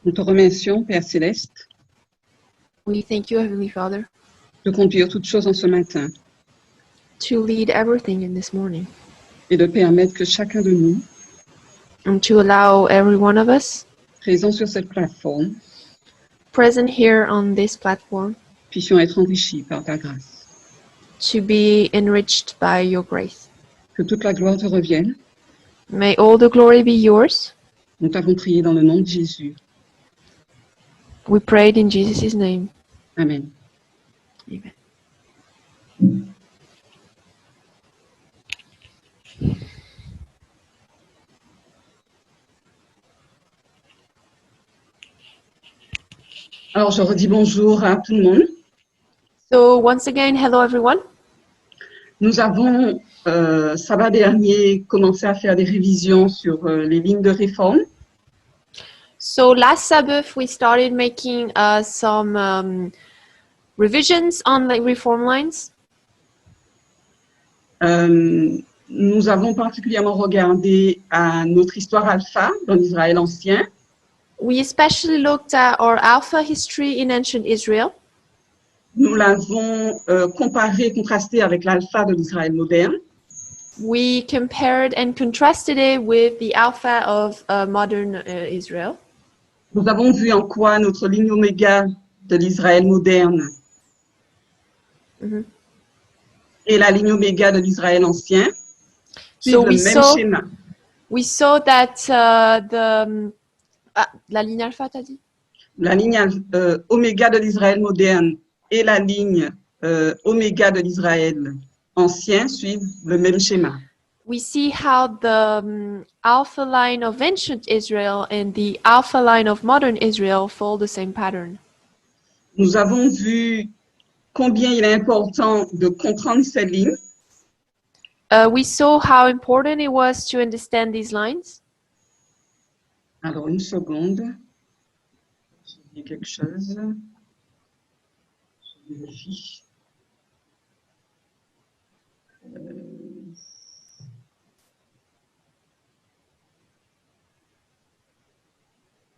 Nous te remercions, Père Céleste, We thank you, Heavenly Father, de conduire toutes choses en ce matin to lead everything in this morning et de permettre que chacun de nous, and to allow every one of us présents sur cette plateforme, present here on this platform puissions être enrichis par ta grâce. to be enriched by your grace. Que toute la gloire te revienne. May all the glory be yours. Nous t'avons prié dans le nom de Jésus. We prayed in Jesus' name. Amen. Amen. Alors, je redis bonjour à tout le monde. So once again, hello everyone. Nous avons, sabbat dernier, commencé à faire des révisions sur les lignes de réforme. So last Sabbath we started making some revisions on the reform lines. Nous avons particulièrement regardé à notre histoire alpha dans l'Israël ancien. We especially looked at our Alpha history in ancient Israel. Nous l'avons comparé, contrasté avec l'alpha de l'Israël moderne. We compared and contrasted it with the Alpha of modern Israel. Nous avons vu en quoi notre ligne oméga de l'Israël moderne Mhm. et la ligne oméga de l'Israël ancien suivent So le we même saw- schéma. We saw that la ligne alpha, t'as dit? La ligne oméga de l'Israël moderne et la ligne oméga de l'Israël ancien suivent le même schéma. We see how the alpha line of ancient Israel and the alpha line of modern Israel follow the same pattern. Nous avons vu combien il est important de comprendre ces lignes. We saw how important it was to understand these lines. Alors, une seconde. J'ai oublié quelque chose. Je vérifie.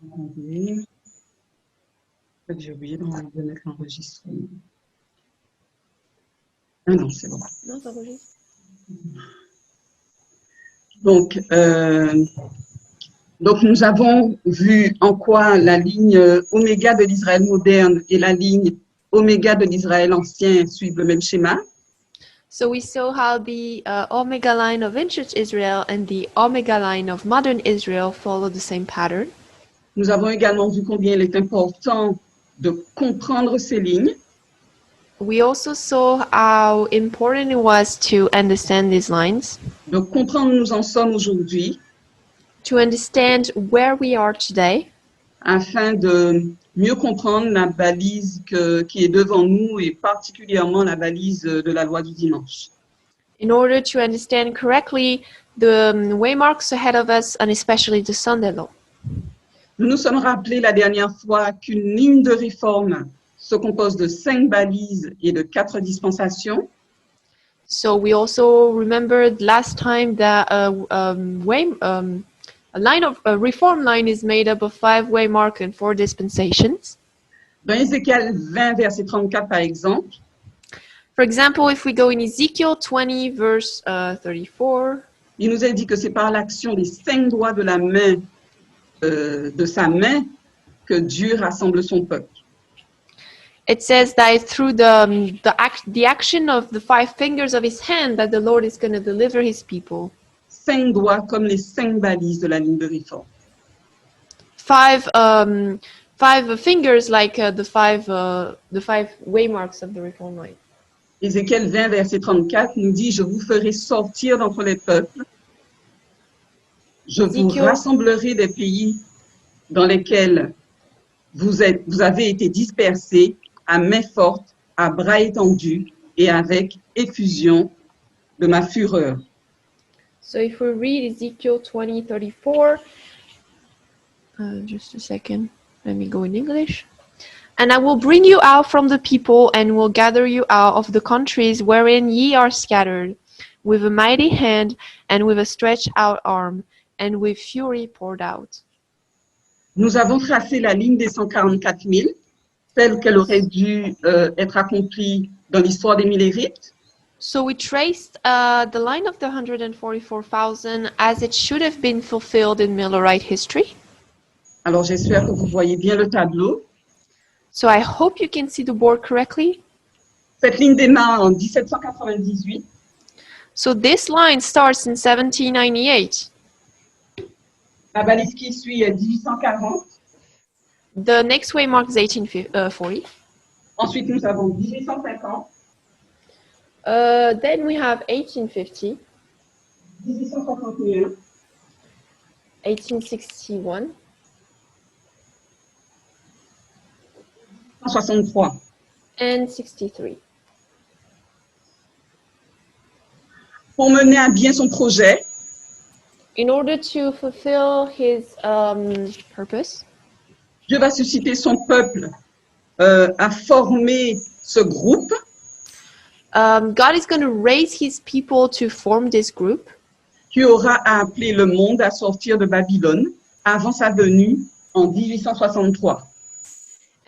Attendez. En fait, j'ai oublié de mettre l'enregistrement. Ah non, c'est bon. Non, t'enregistres. Donc, nous avons vu en quoi la ligne oméga de l'Israël moderne et la ligne oméga de l'Israël ancien suivent le même schéma. So we saw how the omega line of ancient Israel and the omega line of modern Israel follow the same pattern. Nous avons également vu combien il est important de comprendre ces lignes We also saw how important it was to understand these lines, de comprendre où nous en sommes aujourd'hui, to understand where we are today, afin de mieux comprendre la balise qui est devant nous et particulièrement la balise de la loi du dimanche. in order to understand correctly the waymarks ahead of us and especially the Sunday law. Nous nous sommes rappelés la dernière fois qu'une ligne de réforme se compose de 5 balises et de 4 dispensations. So we also remembered last time that a reform line is made up of 5 waymark and 4 dispensations. Dans Ézéchiel 20, verset 34, par exemple, For example, if we go in Ezekiel 20, verse 34, il nous est dit que c'est par l'action des 5 doigts de la main, de sa main, que Dieu rassemble son peuple. it says that through the action of the 5 fingers of his hand that the Lord is going to deliver his people. 5 doigts comme les 5 balises de la ligne de réforme. 5 fingers like the five waymarks of the reform line. Ézéchiel 20, verset 34 nous dit « Je vous ferai sortir d'entre les peuples, je vous Ézéchiel. rassemblerai des pays dans lesquels vous avez été dispersés à main forte, à bras étendus et avec effusion de ma fureur. » So if we read Ezekiel 20:34, just a second, let me go in English. And I will bring you out from the people and will gather you out of the countries wherein ye are scattered, with a mighty hand and with a stretched out arm and with fury poured out. nous avons tracé la ligne des 144 000, telle qu'elle aurait dû être accomplie dans l'histoire des Millérites. So we traced the line of the 144,000 as it should have been fulfilled in Millerite history. Alors, j'espère que vous voyez bien le tableau. So I hope you can see the board correctly. Cette ligne démarre en 1798. So this line starts in 1798. La balise qui suit est 1840. The next waymark is 1840. Ensuite, nous avons 1850, Then we have 1850, 1861, 1861, 1863. and 63. Pour mener à bien son projet, In order to fulfill his purpose, Dieu va susciter son peuple à former ce groupe God is going to raise his people to form this group qui aura à appeler le monde à sortir de Babylone avant sa venue en 1863.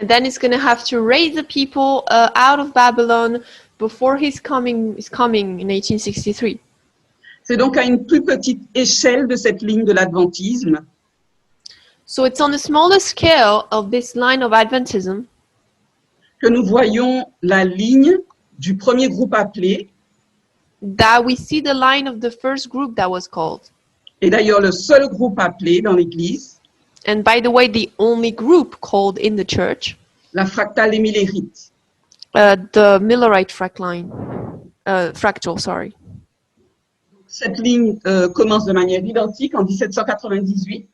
and then he's going to have to raise the people out of Babylon before his coming in 1863. C'est donc à une plus petite échelle de cette ligne de l'adventisme So it's on the smaller scale of this line of Adventism que nous voyons la ligne du premier groupe appelé, that we see the line of the first group that was called. et d'ailleurs le seul groupe appelé dans l'Église, And by the way, the only group called in the church, la fractale des Millérites. the Millerite fractal, sorry. Cette ligne commence de manière identique en 1798,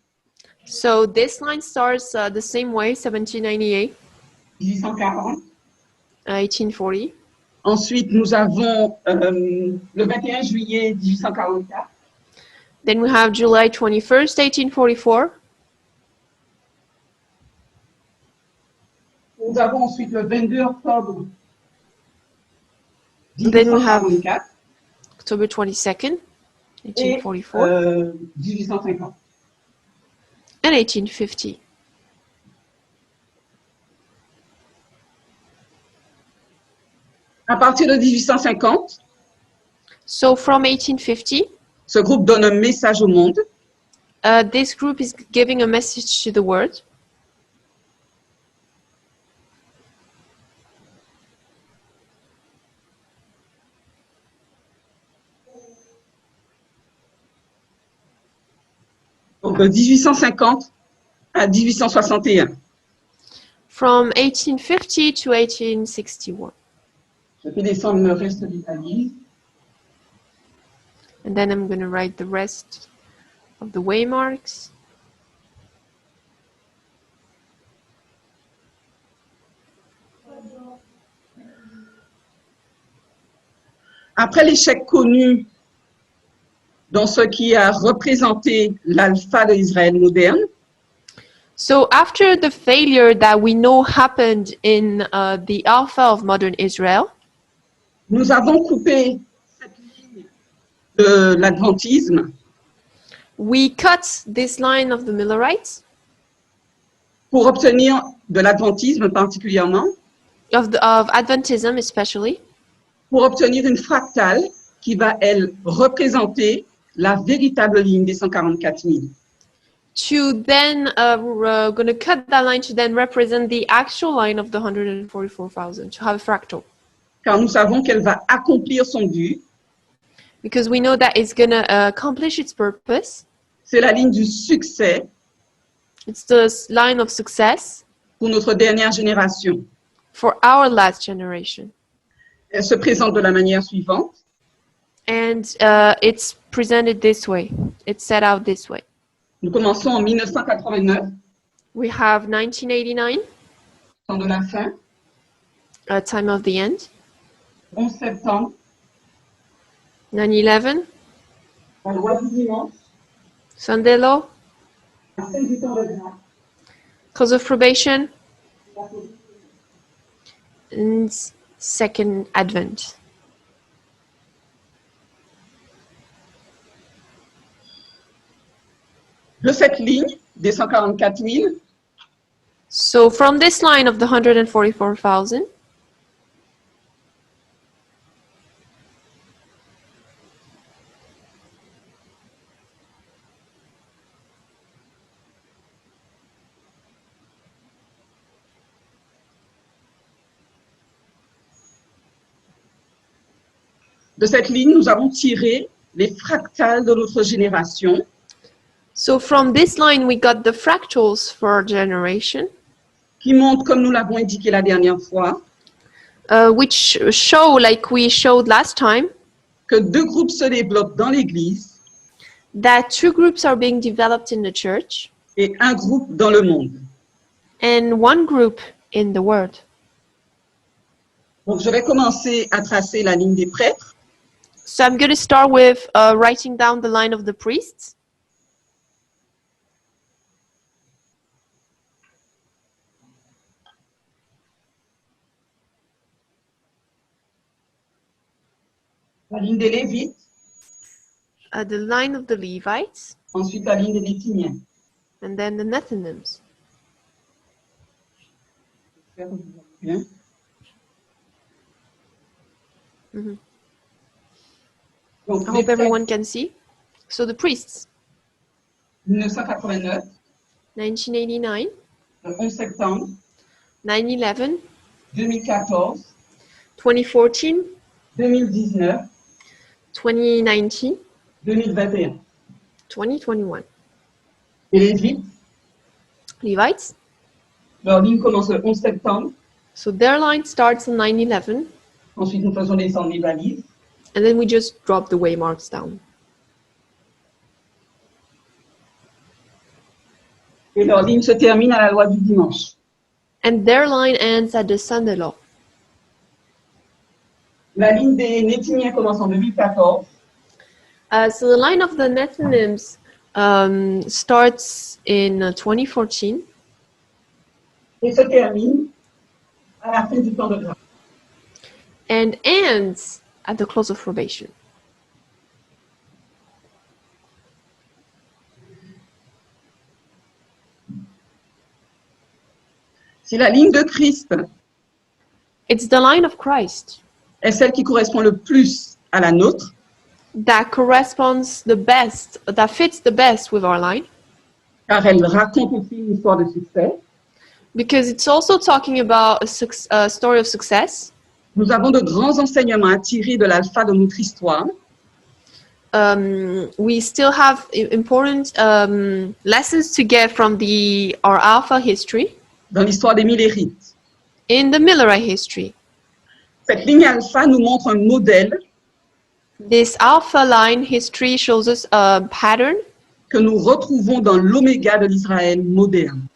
So this line starts the same way, 1798, 1840. 1840. Ensuite, nous avons le 21 juillet 1844. Then we have July 21st, 1844. Nous avons ensuite le 22 octobre Then we have 1844 October 22nd, et 1844, 1850. and 1850. À partir de 1850, So from 1850, ce groupe donne un message au monde this group is giving a message to the world. donc de 1850 à 1861. From 1850 to 1861. Je fais descendre le reste des balises. And then I'm going to write the rest of the waymarks. Après l'échec connu dans ce qui a représenté l'alpha de Israël moderne, So after the failure that we know happened in the Alpha of modern Israel, nous avons coupé cette ligne de l'adventisme we cut this line of the Millerites, pour obtenir de l'adventisme particulièrement, of Adventism especially, pour obtenir une fractale qui va, elle, représenter la véritable ligne des 144 000. to then we're going to cut that line to then represent the actual line of the 144,000, to have a fractal. Car nous savons qu'elle va accomplir son but. Because we know that it's going to accomplish its purpose. C'est la ligne du succès It's the line of success pour notre dernière génération. for our last generation. Elle se présente de la manière suivante. And it's presented this way. It's set out this way. Nous commençons en 1989, We have 1989, temps de la fin, time of the end, 11 septembre, 9/11, la loi du dimanche, Sunday law, la fin du temps de grâce, cause of probation, la politique. and second advent. De cette ligne des 144 000, So from this line of the 144,000, de cette ligne, nous avons tiré les fractales de notre génération so from this line we got the fractals for our generation, qui montrent, comme nous l'avons indiqué la dernière fois, which show, like we showed last time, que deux groupes se développent dans l'Église that two groups are being developed in the church et un groupe dans le monde. and one group in the world. Donc, je vais commencer à tracer la ligne des prêtres. So I'm going to start with writing down the line of the priests. La ligne des Lévites, The line of the Levites, ensuite la ligne des Néthiniens. and then the Nethinims. Bien. Mhm. Donc, I les hope prêtres, everyone can see. So the priests, 1989, 1989, le 11 septembre, 9/11, 2014, 2014, 2019, 2019, 2021. 2021. Et les Lévites, Levites, leur ligne commence le 11 septembre. so their line starts on 9/11, Ensuite, nous faisons descendre les balises. and then we just drop the waymarks down. Et leur ligne se termine à la loi du dimanche. And their line ends at the Sunday law. La ligne des Néthiniens commence en 2014. So the line of the Nethinims starts in 2014 Et se termine à la fin du temps de grâce. and ends at the close of probation. Si la ligne de Christ It's the line of Christ est celle qui correspond le plus à la nôtre, that corresponds the best, that fits the best with our line, car elle raconte aussi une histoire de succès, because it's also talking about a story of success. nous avons de grands enseignements à tirer de l'alpha de notre histoire, We still have important lessons to get from our Alpha history dans l'histoire des Millérites. in the Millerite history. Cette ligne alpha nous montre un modèle This Alpha line history shows us a pattern que nous retrouvons dans l'oméga de l'Israël moderne.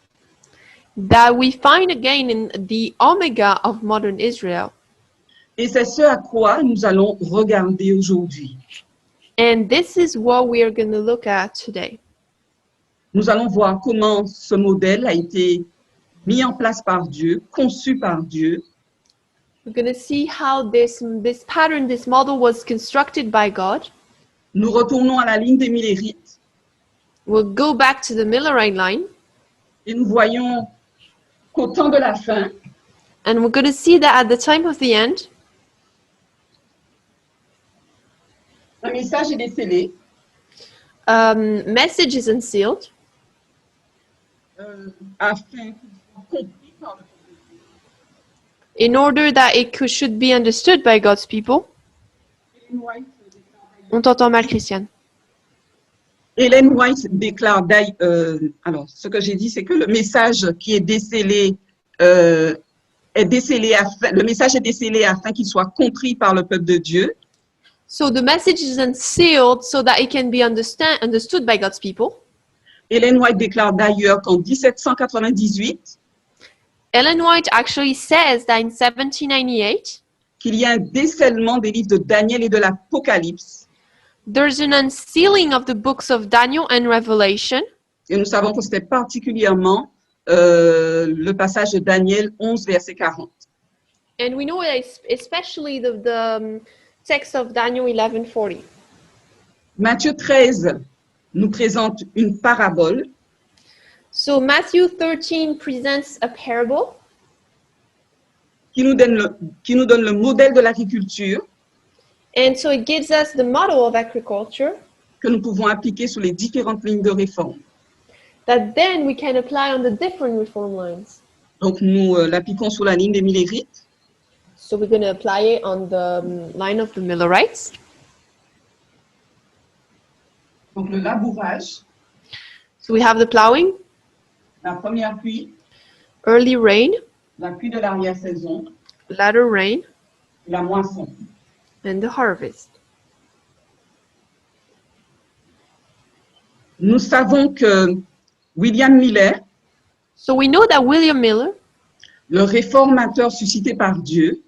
that we find again in the Omega of modern Israel. Et c'est ce à quoi nous allons regarder aujourd'hui. And this is what we are going to look at today. Nous allons voir comment ce modèle a été mis en place par Dieu, conçu par Dieu, We're going to see how this pattern, this model was constructed by God. Nous retournons à la ligne des Millérites We'll go back to the Millerite line, et nous voyons qu'au temps de la fin, and we're going to see that at the time of the end, un message est décelé message is unsealed afin qu'il soit compris par le peuple de Dieu. in order that should be understood by God's people. Ellen White déclare On t'entend mal, Christiane. Ellen White déclare alors, ce que j'ai dit, c'est que le message qui est décelé le message est décelé afin qu'il soit compris par le peuple de Dieu. So the message is unsealed so that it can be understood by God's people. Ellen White déclare d'ailleurs qu'en 1798, Ellen White actually says that in 1798, qu'il y a un décèlement des livres de Daniel et de l'Apocalypse. there's an unsealing of the books of Daniel and Revelation. Et nous savons que c'était particulièrement le passage de Daniel 11, verset 40. And we know that especially the text of Daniel 11:40. Matthieu 13 nous présente une parabole So Matthew 13 presents a parable qui nous donne le modèle de l'agriculture and so it gives us the model of agriculture que nous pouvons appliquer sur les différentes lignes de réforme. that then we can apply on the different reform lines. Donc, nous l'appliquons sur la ligne des Millérites, So we're going to apply it on the line of the Millerites. donc le labourage, So we have the plowing, la première pluie, early rain, la pluie de l'arrière-saison, latter rain, la moisson. and the harvest. Nous savons que William Miller, So we know that William Miller, le réformateur suscité par Dieu,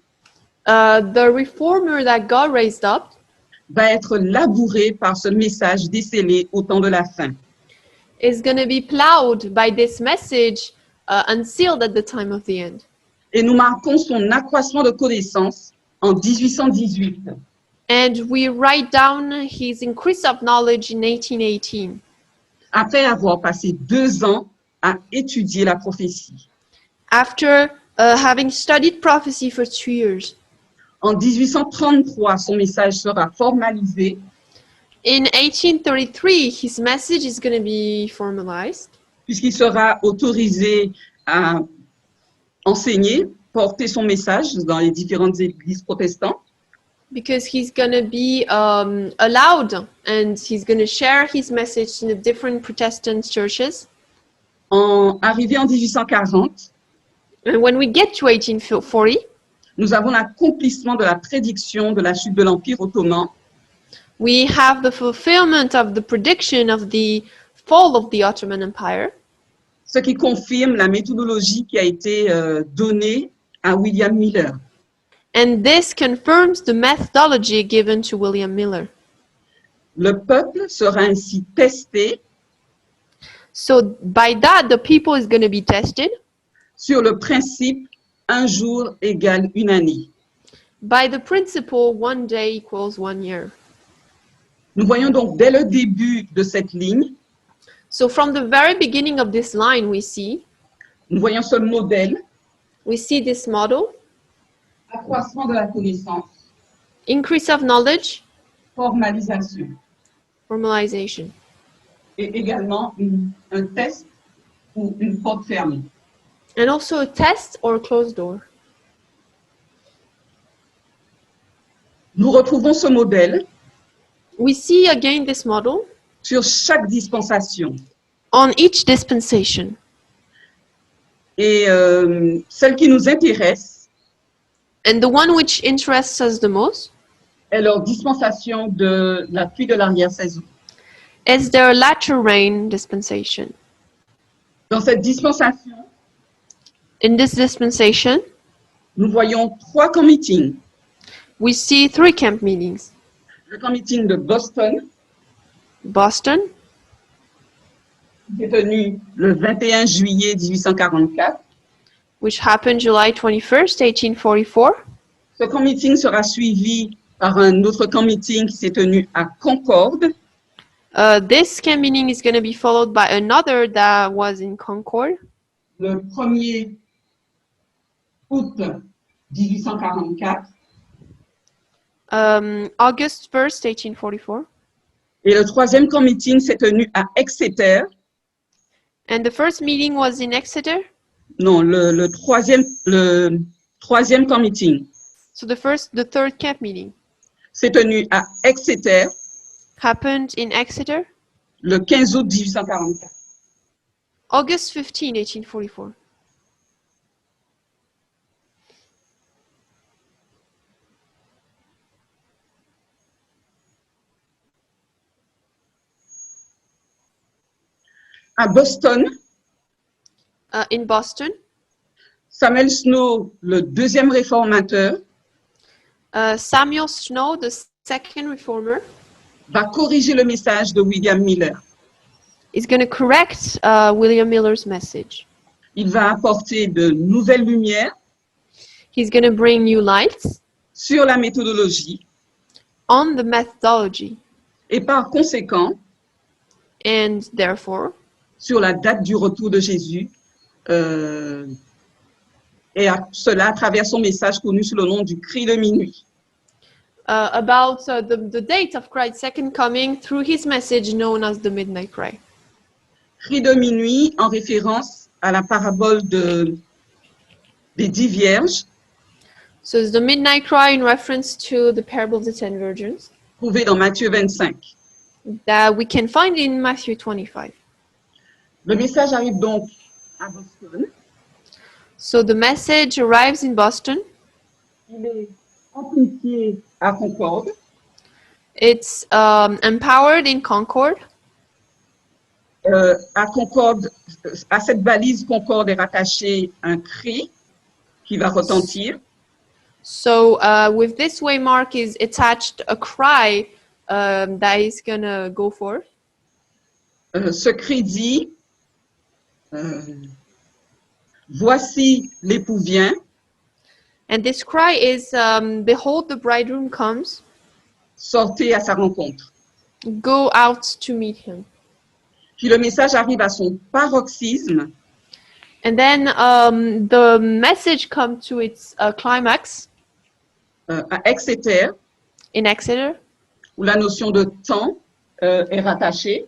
the reformer that God raised up, va être labouré par ce message décelé au temps de la fin. is going to be plowed by this message unsealed at the time of the end. Et nous marquons son accroissement de connaissances en 1818. And we write down his increase of knowledge in 1818, après avoir passé 2 ans à étudier la prophétie. after having studied prophecy for 2 years. En 1833, son message sera formalisé In 1833, his message is going to be formalized puisqu'il sera autorisé à enseigner, porter son message dans les différentes églises protestantes. because he's going to be allowed and he's going to share his message in the different Protestant churches. Arrivé en 1840, And when we get to 1840, nous avons l'accomplissement de la prédiction de la chute de l'Empire ottoman we have the fulfillment of the prediction of the fall of the Ottoman Empire, ce qui confirme la méthodologie qui a été donnée à William Miller. and this confirms the methodology given to William Miller. Le peuple sera ainsi testé So by that, the people is going to be tested sur le principe un jour égale une année. by the principle 1 day equals 1 year. Nous voyons donc dès le début de cette ligne, So from the very beginning of this line, we see ce modèle, this model, accroissement de la connaissance, increase of knowledge, formalisation, formalization, et également un test ou une porte fermée. and also a test or a closed door. Nous retrouvons ce modèle We see again this model sur chaque dispensation. on each dispensation. Et celle qui nous intéresse And the one which interests us the most est leur dispensation de la pluie de l'arrière-saison. is their latter rain dispensation. Dans cette dispensation, In this dispensation, nous voyons 3 camps meetings. we see 3 camp meetings. Le camp meeting de Boston, Boston, qui s'est tenu le 21 juillet 1844. which happened July 21st, 1844. Ce camp meeting sera suivi par un autre camp meeting qui s'est tenu à Concorde, This camp meeting is going to be followed by another that was in Concord, le 1er août 1844. August 1st, 1844. Et le 3e camp meeting s'est tenu à Exeter. And the first meeting was in Exeter. Non, le troisième camp meeting So the third camp meeting s'est tenu à Exeter happened in Exeter, le 15 août 1844. August 15, 1844. À Boston, In Boston, Samuel Snow, le 2e réformateur, Samuel Snow, the second reformer, va corriger le message de William Miller. is going to correct William Miller's message. Il va apporter de nouvelles lumières He's going to bring new lights sur la méthodologie on the methodology et par conséquent and therefore sur la date du retour de Jésus, et cela à travers son message connu sous le nom du cri de minuit. About the date of Christ's second coming through his message known as the Midnight Cry. Cri de minuit en référence à la parabole des 10 vierges, So it's the Midnight Cry in reference to the parable of the 10 virgins trouvée dans Matthieu 25. that we can find in Matthew 25. Le message arrive donc à Boston. So the message arrives in Boston. Il est amplifié à Concorde. It's empowered in Concord. À Concorde, à cette balise Concorde est rattaché un cri qui va retentir. So with this waymark is attached a cry that is gonna go forth. Ce cri dit voici l'époux vient. And this cry is, behold, the bridegroom comes. Sortez à sa rencontre. Go out to meet him. Puis le message arrive à son paroxysme And then the message comes to its climax à Exeter, in Exeter, où la notion de temps est rattachée,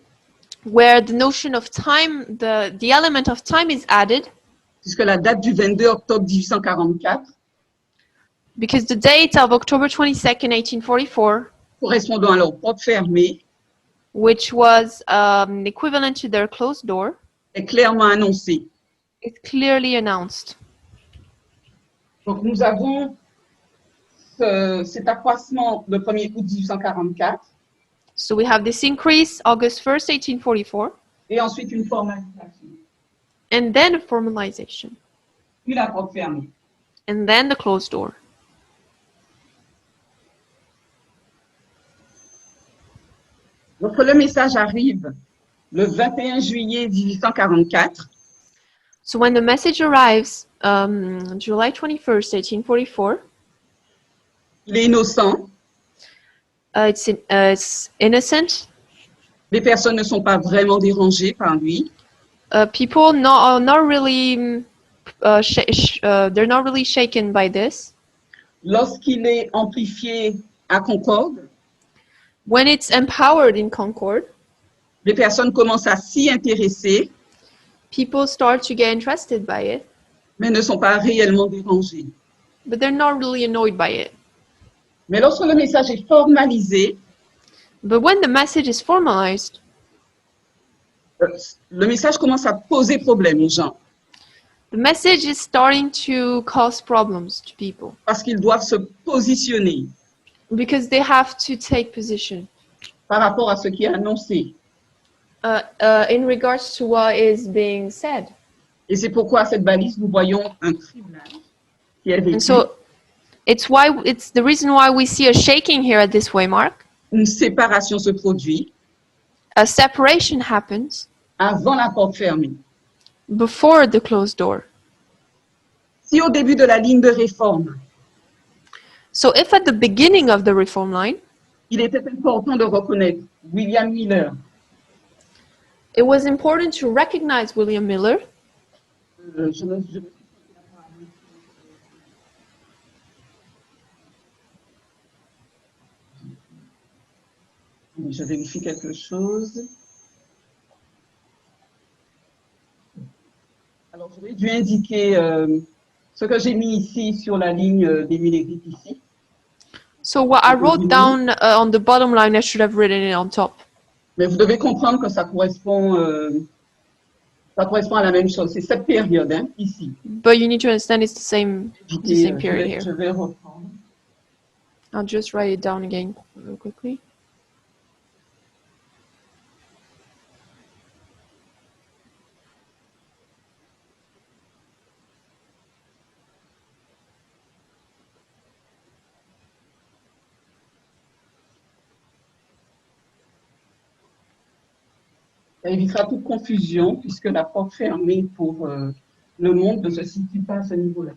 where the notion of time, the element of time is added, puisque la date du 22 octobre 1844, because the date of October 22nd, 1844, correspondant à leur porte fermée, which was equivalent to their closed door, est clairement annoncée. is clearly announced. Donc nous avons cet accroissement le 1er août 1844 So we have this increase August 1st, 1844, et ensuite une formalisation, and then a formalization, puis la porte fermée. and then the closed door. Donc le message arrive le 21 juillet 1844. So when the message arrives, July 21st, 1844, Il est innocent. it's innocent. Les personnes ne sont pas vraiment dérangées par lui. People are not really, they're not really shaken by this. Lorsqu'il est amplifié à Concorde, When it's empowered in Concord, les personnes commencent à s'y intéresser, people start to get interested by it, mais ne sont pas réellement dérangées. but they're not really annoyed by it. Mais lorsque le message est formalisé, But when the message is formalized, le message commence à poser problème aux gens, the message is starting to cause problems to people parce qu'ils doivent se positionner because they have to take position par rapport à ce qui est annoncé. in regards to what is being said. Et c'est pourquoi à cette balise, nous voyons un criblage qui est vécu. And so it's the reason why we see a shaking here at this waymark. Une séparation se produit A separation happens avant la porte fermée. before the closed door. Si au début de la ligne de réforme, So if at the beginning of the reform line, il était important de reconnaître William Miller, it was important to recognize William Miller. Je vérifie quelque chose. Alors, j'aurais dû indiquer ce que j'ai mis ici sur la ligne des numériques ici. So what I wrote down on the bottom line, I should have written it on top. Mais vous devez comprendre que ça correspond à la même chose. C'est cette période, hein, ici. But you need to understand it's the same period Je here. vais reprendre. I'll just write it down again real quickly. Ça évitera toute confusion puisque la porte fermée pour le monde ne se situe pas à ce niveau-là.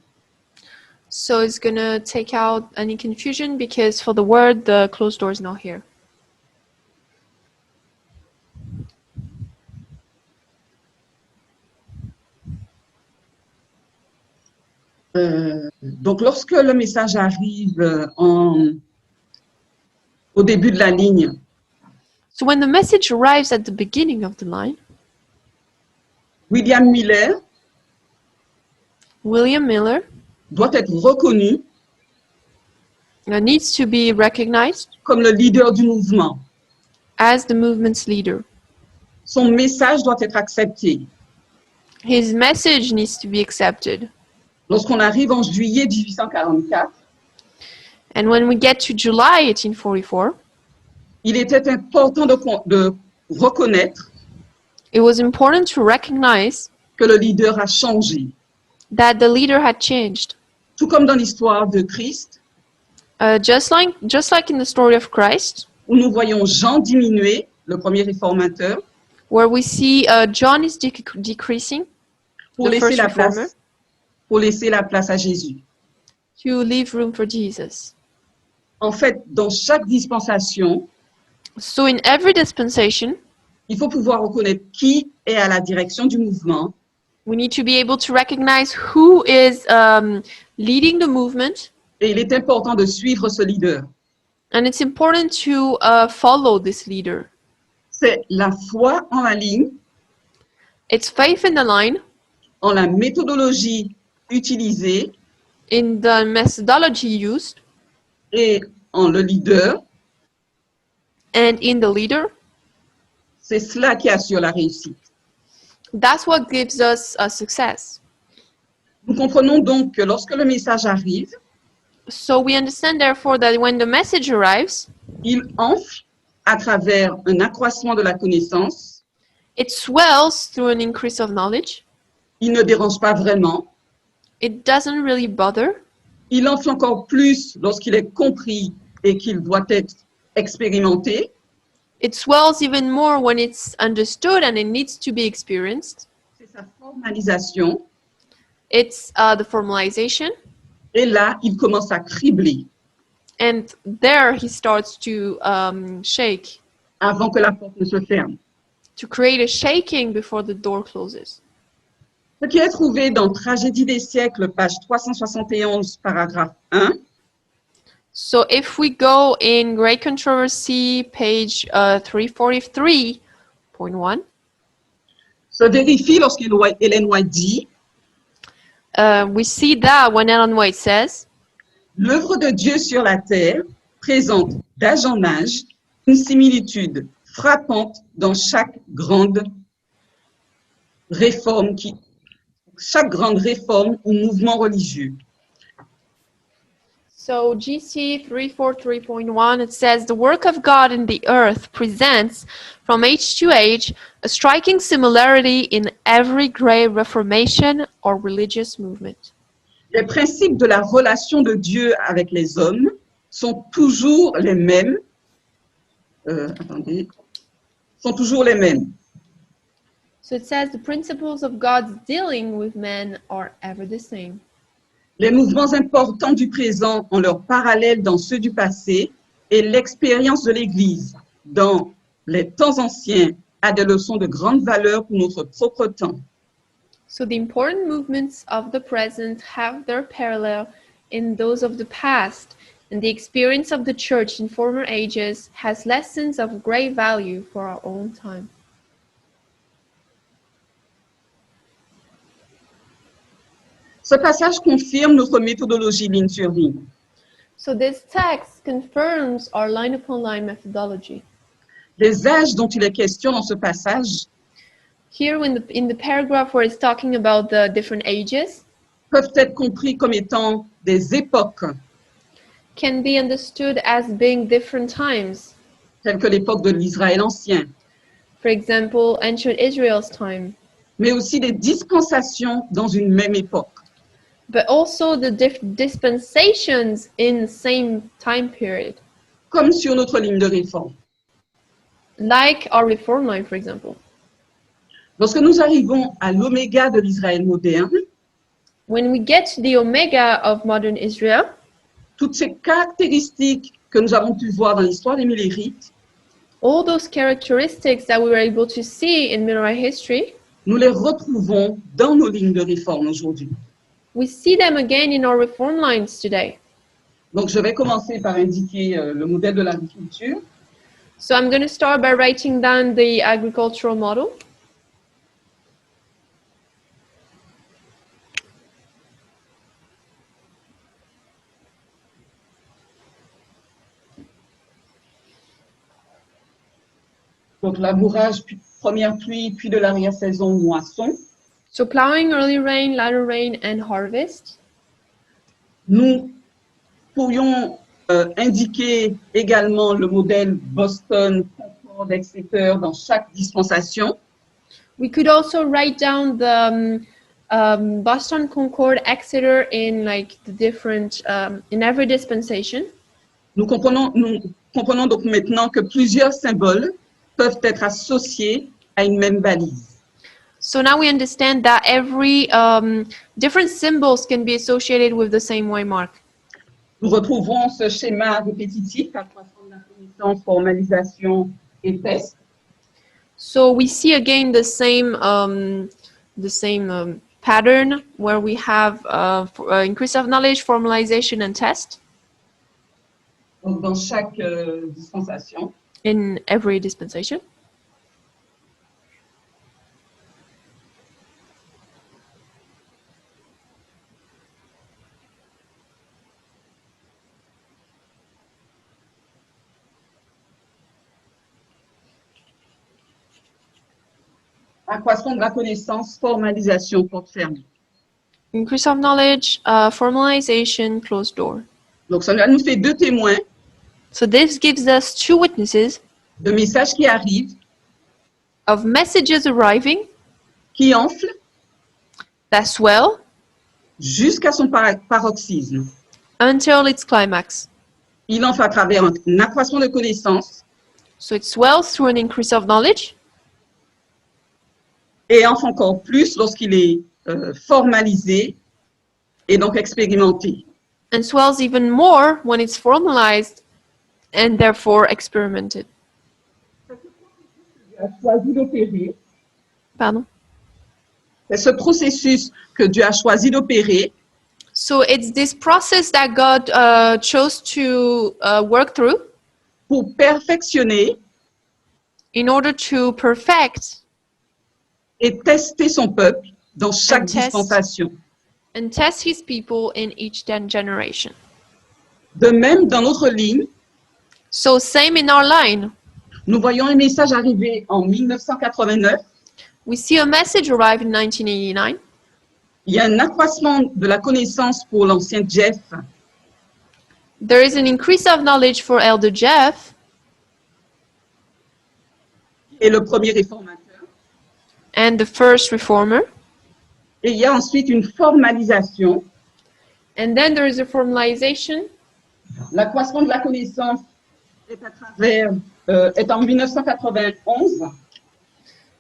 So it's gonna take out any confusion because for the word, the closed door is not here. Donc, lorsque le message arrive au début de la ligne, So when the message arrives at the beginning of the line, William Miller William Miller doit être reconnu needs to be recognized comme le leader du mouvement. as the movement's leader. Son message doit être accepté. His message needs to be accepted. Lorsqu'on arrive en juillet 1844, And when we get to July 1844, il était important de reconnaître it was important to recognize que le leader a changé. that the leader had changed. Tout comme dans l'histoire de Christ, Just like in the story of Christ, où nous voyons Jean diminuer, le premier réformateur, where we see John is decreasing, pour the laisser first la reformer, place à Jésus. to leave room for Jesus. En fait, dans chaque dispensation, So in every dispensation, il faut pouvoir reconnaître qui est à la direction du mouvement we need to be able to recognize who is leading the movement, et il est important de suivre ce leader. and it's important to follow this leader. C'est la foi en la ligne, It's faith in the line, en la méthodologie utilisée in the methodology used, et en le leader. and in the leader. C'est cela qui assure la réussite. That's what gives us a success. Nous comprenons donc que lorsque le message arrive, So we understand therefore that when the message arrives, il enfle à travers un accroissement de la connaissance, it swells through an increase of knowledge. il ne dérange pas vraiment, It doesn't really bother. il enfle encore plus lorsqu'il est compris et qu'il doit être expérimenté, It swells even more when it's understood and it needs to be experienced. c'est sa formalisation, It's the formalization. et là, il commence à cribler And there he starts to shake, avant que la porte ne se ferme. to create a shaking before the door closes. Ce qui est trouvé dans Tragédie des siècles, page 371, paragraphe 1, So if we go in Great Controversy, page 343.1, se vérifie lorsqu'Ellen White dit we see that when Ellen White says, l'œuvre de Dieu sur la terre présente d'âge en âge une similitude frappante dans chaque grande réforme ou mouvement religieux. so GC 343.1, it says, the work of God in the earth presents, from age to age, a striking similarity in every great reformation or religious movement. Les principes de la relation de Dieu avec les hommes sont toujours les mêmes. Sont toujours les mêmes. So it says, the principles of God's dealing with men are ever the same. Les mouvements importants du présent ont leur parallèle dans ceux du passé et l'expérience de l'Église dans les temps anciens a des leçons de grande valeur pour notre propre temps. So the important movements of the present have their parallel in those of the past, and the experience of the church in former ages has lessons of great value for our own time. Ce passage confirme notre méthodologie ligne sur ligne. So this text confirms our line-upon-line methodology. Les âges dont il est question dans ce passage Here in the paragraph where it's talking about the different ages, peuvent être compris comme étant des époques, can be understood as being different times. telles que l'époque de l'Israël ancien, For example, ancient Israel's time, mais aussi des dispensations dans une même époque. but also the dispensations in the same time period, Comme sur notre ligne de réforme. like our reform line, for example. Lorsque nous arrivons à l'oméga de l'Israël moderne, When we get to the omega of modern Israel, toutes ces caractéristiques que nous avons pu voir dans l'histoire des Millérites, all those characteristics that we were able to see in Millerite history, nous les retrouvons dans nos lignes de réforme aujourd'hui. We see them again in our reform lines today. Donc, je vais commencer par indiquer le modèle de l'agriculture. So I'm going to start by writing down the agricultural model. Donc, labourage, puis première pluie, puis de l'arrière-saison, moisson. So plowing, early rain, latter rain, and harvest. Nous pourrions indiquer également le modèle Boston, Concord, Exeter dans chaque dispensation. We could also write down the Boston, Concord, Exeter in like the different, in every dispensation. Nous comprenons donc maintenant que plusieurs symboles peuvent être associés à une même balise. So now we understand that every different symbols can be associated with the same waymark. Nous retrouverons ce schéma répétitif, accroissement de la connaissance, formalisation et test. So we see again the same pattern where we have increase of knowledge, formalization, and test Donc, dans chaque dispensation. in every dispensation. Accroissement de la connaissance, formalisation, porte fermée. Increase of knowledge, formalization, closed door. Donc, ça nous fait deux témoins So this gives us two witnesses de messages qui arrivent, of messages arriving qui enflent that swell jusqu'à son paroxysme. until its climax. Il enfle à travers un accroissement de connaissance So it swells through an increase of knowledge et enfle encore plus lorsqu'il est formalisé et donc expérimenté. and swells even more when it's formalized and therefore experimented. Dieu a choisi d'opérer. Pardon? C'est ce processus que Dieu a choisi d'opérer So it's this process that God chose to work through pour perfectionner in order to perfect et tester son peuple dans chaque And test. dispensation. and test his people in each generation. De même, dans notre ligne, So same in our line. nous voyons un message arriver en 1989. We see a message arrive in 1989. Il y a un accroissement de la connaissance pour l'ancien Jeff There is an increase of knowledge for Elder Jeff, et le premier réformateur. and the first reformer. Et il y a ensuite une formalisation. And then there is a formalization. L'accroissement de la connaissance est à travers, est en 1991.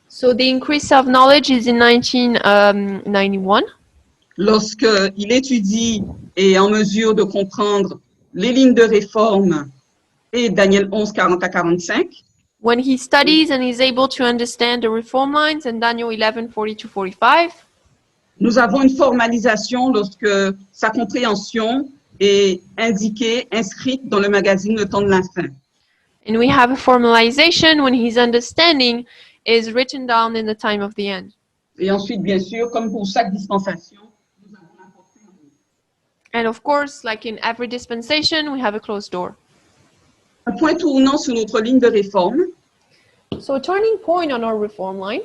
So the increase of knowledge is in 1991. Lorsqu'il étudie et est en mesure de comprendre les lignes de réforme et Daniel 11, 40 à 45. When he studies and is able to understand the reform lines and Daniel 11, 40 to 45. Nous avons une formalisation lorsque sa compréhension est indiquée, inscrite dans le magazine Le Temps de la Fin. And we have a formalization when his understanding is written down in the time of the end. Et ensuite, bien sûr, comme pour chaque dispensation, nous avons la portée en haut. And of course, like in every dispensation, we have a closed door. Un point tournant sur notre ligne de réforme So a turning point on our reform line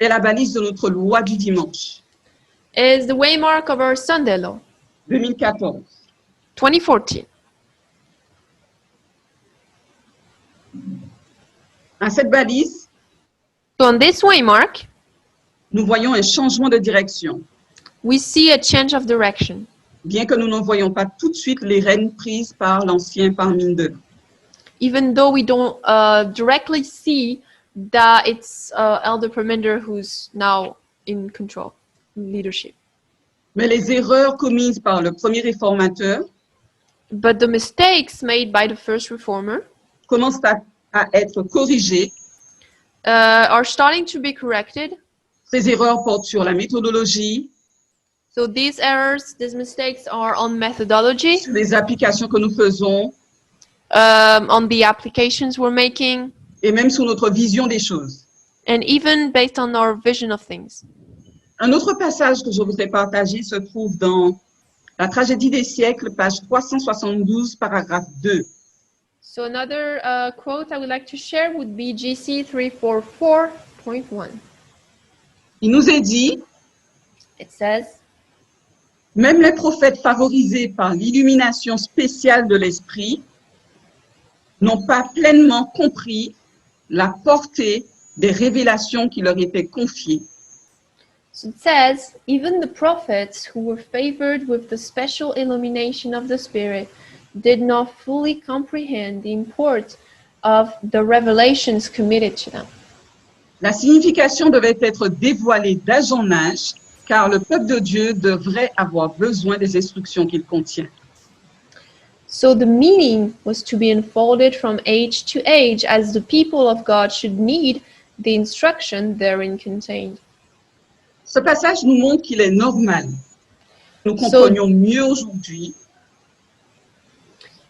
est la balise de notre loi du dimanche, is the waymark of our Sunday law, 2014. 2014. À cette balise, So on this waymark, nous voyons un changement de direction, we see a change of direction. bien que nous ne voyons pas tout de suite les rênes prises par l'ancien Parminder. Even though we don't directly see that it's Elder Perminder who's now in control, in leadership. Mais les erreurs commises par le premier réformateur But the mistakes made by the first reformer commencent à être corrigées. are starting to be corrected. Ces erreurs portent sur la méthodologie, So these errors, these mistakes are on methodology, sur les applications que nous faisons on the applications we're making, et même sur notre vision des choses. and even based on our vision of things. Un autre passage que je voudrais partager se trouve dans La tragédie des siècles, page 372, paragraphe 2. So another quote I would like to share would be GC 344.1. Il nous est dit, It says, même les prophètes favorisés par l'illumination spéciale de l'esprit n'ont pas pleinement compris la portée des révélations qui leur étaient confiées. so it says, even the prophets who were favored with the special illumination of the Spirit did not fully comprehend the import of the revelations committed to them. La signification devait être dévoilée d'âge en âge, car le peuple de Dieu devrait avoir besoin des instructions qu'il contient. So the meaning was to be unfolded from age to age, as the people of God should need the instruction therein contained. Ce passage nous montre qu'il est normal. Nous So- comprenions mieux aujourd'hui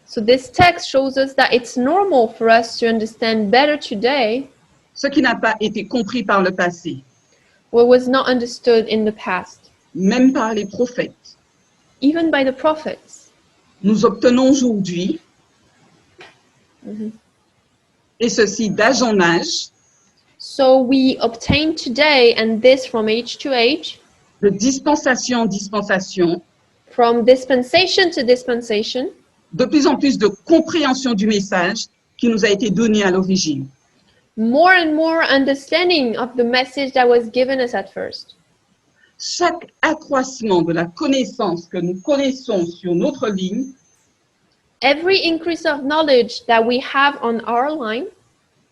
So this text shows us that it's normal for us to understand better today ce qui n'a pas été compris par le passé, what was not understood in the past, même par les prophètes. even by the prophets. Nous obtenons aujourd'hui, Mhm. et ceci d'âge en âge, So we obtain today, and this from age to age, de dispensation en dispensation, from dispensation to dispensation, de plus en plus de compréhension du message qui nous a été donné à l'origine. more and more understanding of the message that was given us at first. Chaque accroissement de la connaissance que nous connaissons sur notre ligne Every increase of knowledge that we have on our line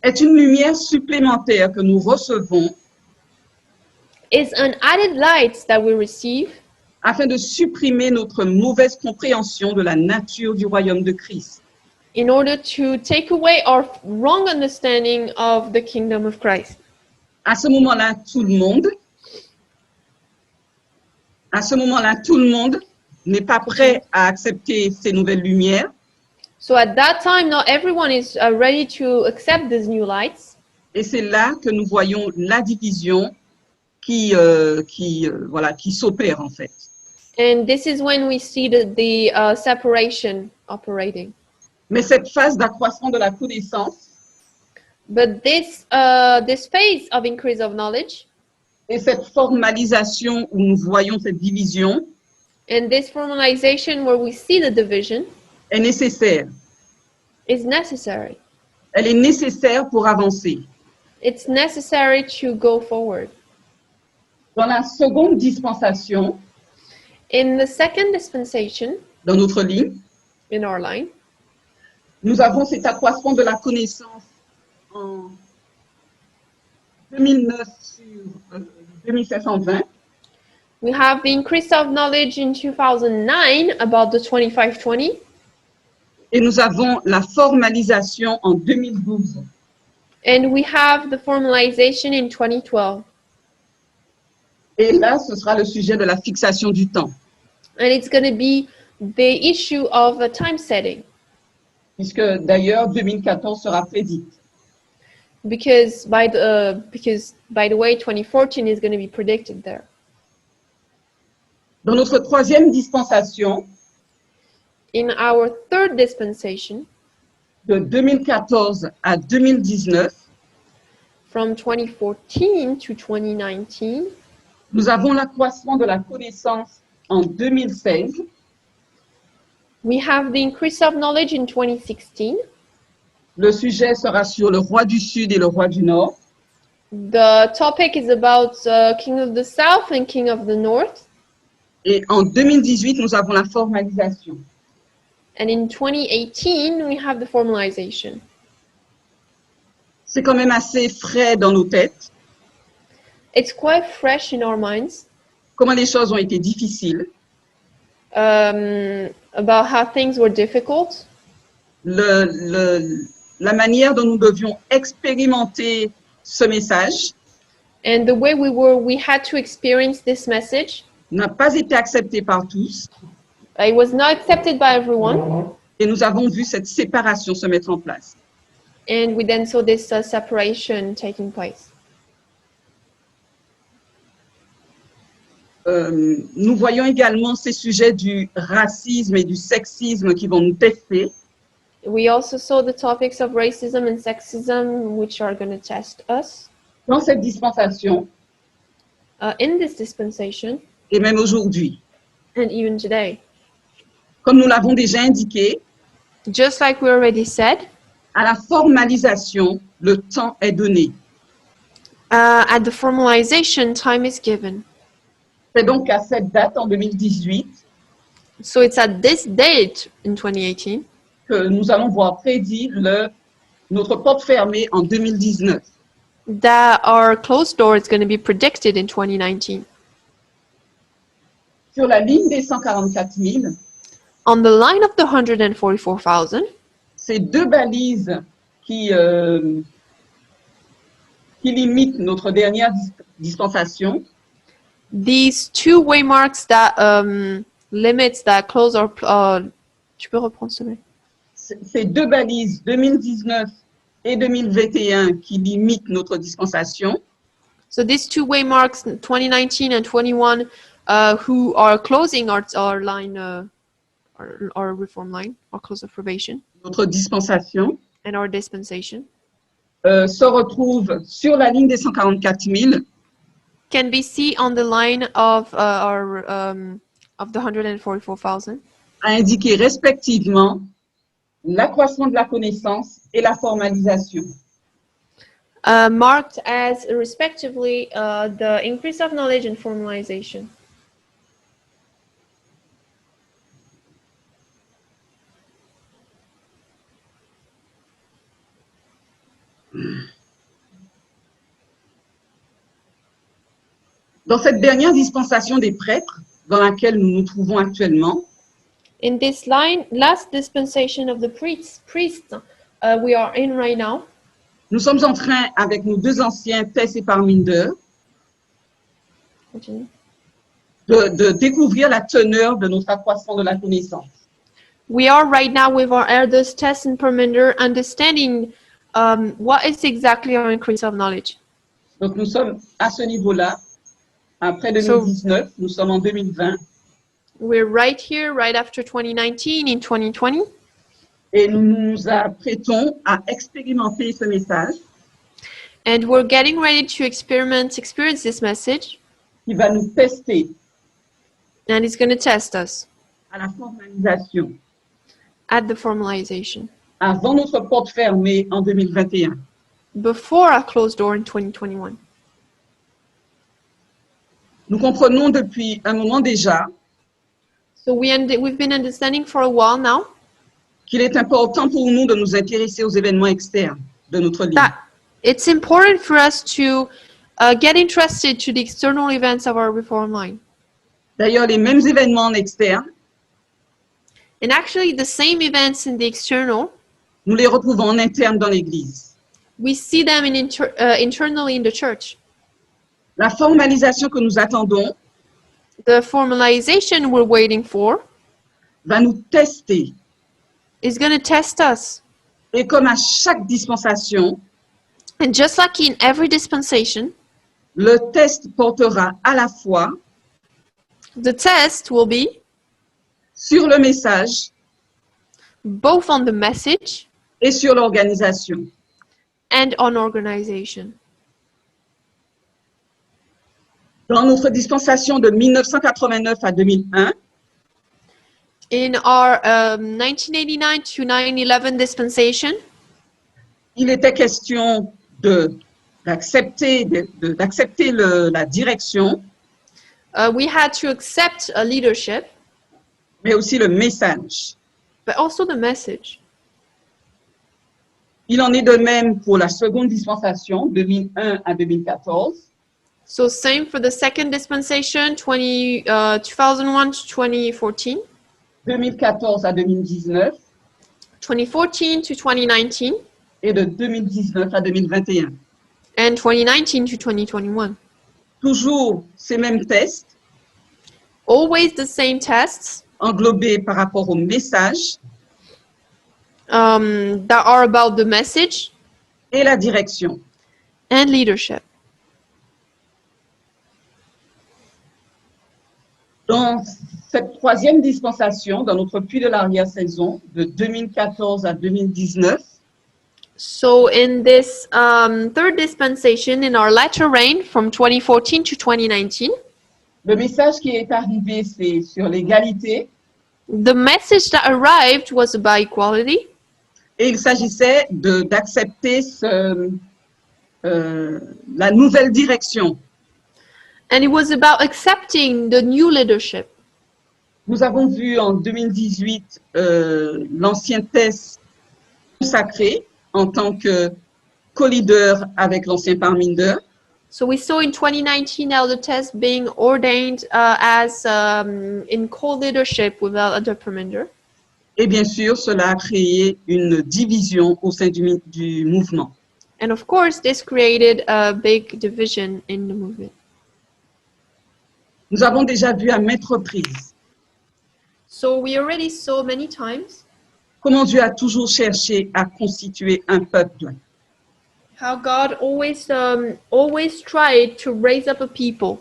est une lumière supplémentaire que nous recevons is an added light that we receive afin de supprimer notre mauvaise compréhension de la nature du royaume de Christ. in order to take away our wrong understanding of the kingdom of Christ. À ce moment-là, tout le monde n'est pas prêt à accepter ces nouvelles lumières. So at that time, not everyone is ready to accept these new lights. Et c'est là que nous voyons la division qui s'opère en fait. And this is when we see the separation operating. Mais cette phase d'accroissement de la connaissance But this phase of increase of knowledge et cette formalisation où nous voyons cette division and this formalization where we see the division est nécessaire. is necessary. Elle est nécessaire pour avancer. It's necessary to go forward. Dans la seconde dispensation, In the second dispensation, dans notre ligne, in our line, nous avons cet accroissement de la connaissance en 2009 sur 2520. we have the increase of knowledge in 2009 about the 2520. Et nous avons la formalisation en 2012. And we have the formalization in 2012. Et là, ce sera le sujet de la fixation du temps. And it's going to be the issue of a time setting. Puisque d'ailleurs, 2014 sera prédite. Because by the way, 2014 is going to be predicted there. Dans notre troisième dispensation, In our third dispensation, de 2014 à 2019, from 2014 to 2019, nous avons l'accroissement de la connaissance en 2016. we have the increase of knowledge in 2016. Le sujet sera sur le roi du Sud et le roi du Nord. The topic is about King of the South and King of the North. Et en 2018, nous avons la formalisation. And in 2018, we have the formalization. C'est quand même assez frais dans nos têtes. It's quite fresh in our minds Comment les choses ont été difficiles. about how things were difficult La manière dont nous devions expérimenter ce message. and the way we had to experience this message. n'a pas été accepté par tous It was not accepted by everyone, et nous avons vu cette séparation se mettre en place. and we then saw this separation taking place. Nous voyons également ces sujets du racisme et du sexisme qui vont nous tester. We also saw the topics of racism and sexism, which are going to test us. Dans cette dispensation, In this dispensation, et même aujourd'hui. and even today. Comme nous l'avons déjà indiqué, Just like we already said, à la formalisation, le temps est donné. at the formalization, time is given. C'est donc à cette date, en 2018, So it's at this date in 2018 que nous allons voir prédit notre porte fermée en 2019. that our closed door is going to be predicted in 2019. Sur la ligne des 144 000, On the line of the 144,000, ces deux balises qui limitent notre dernière dispensation, these two waymarks that limits that close our tu peux reprendre s'il te plaît? ces deux balises 2019 et 2021 qui limitent notre dispensation, So these two waymarks, 2019 and 21, who are closing our line, our reform line, our close of probation, notre dispensation, and our dispensation, se retrouvent sur la ligne des 144 000 can be seen on the line of of the 144,000, à indiquer respectivement l'accroissement de la connaissance et la formalisation. marked as respectively the increase of knowledge and formalization. Dans cette dernière dispensation des prêtres, dans laquelle nous nous trouvons actuellement, In this last dispensation of the priests, we are in right now. nous sommes en train, avec nos deux anciens, Tess et Parminder, Continue. de découvrir la teneur de notre accroissement de la connaissance. We are right now with our elders, Tess and Perminder, understanding what is exactly our increase of knowledge. Donc nous sommes à ce niveau-là, après 2019, nous sommes en 2020, We're right here, right after 2019, in 2020, et nous nous apprêtons à expérimenter ce message and we're getting ready to experience this message, qui va nous tester and it's going to test us à la formalisation at the formalization avant notre porte fermée en 2021. before a closed door in 2021. Nous comprenons depuis un moment déjà So we've been understanding for a while now qu'il est important pour nous de nous intéresser aux événements externes de notre livre. that it's important for us to get interested to the external events of our reform line. D'ailleurs, les mêmes événements en externe, And actually, the same events in the external, nous les retrouvons en interne dans l'Église. we see them internally in the church. La formalisation que nous attendons The formalization we're waiting for va nous tester. is going to test us. Et comme à chaque dispensation, And just like in every dispensation, le test portera à la fois the test will be sur le message both on the message et sur l'organisation. and on organization. Dans notre dispensation de 1989 à 2001, In our 1989 to 9/11 dispensation, il était question d'accepter la direction, we had to accept a leadership, mais aussi le message. but also the message. Il en est de même pour la seconde dispensation, 2001 à 2014, So same for the second dispensation, 2001 to 2014, 2014 à 2019 2014 to 2019, et de 2019 à 2021. and 2019 to 2021. Toujours ces mêmes tests, Always the same tests englobés par rapport au message that are about the message et la direction. and leadership. Dans cette troisième dispensation, dans notre puits de l'arrière-saison, de 2014 à 2019, So in this third dispensation, in our latter reign from 2014 to 2019, le message qui est arrivé, c'est sur l'égalité, the message that arrived was about equality, et il s'agissait d'accepter la nouvelle direction. and it was about accepting the new leadership. Nous avons vu en 2018 l'ancien Tess consacré en tant que co-leader avec l'ancien Parminder. So we saw in 2019 Elder Tess being ordained as in co-leadership with Elder Perminder. Et bien sûr, cela a créé une division au sein du mouvement. And of course, this created a big division in the movement. Nous avons déjà vu à maintes reprises So we already saw many times comment Dieu a toujours cherché à constituer un peuple, how God always tried to raise up a people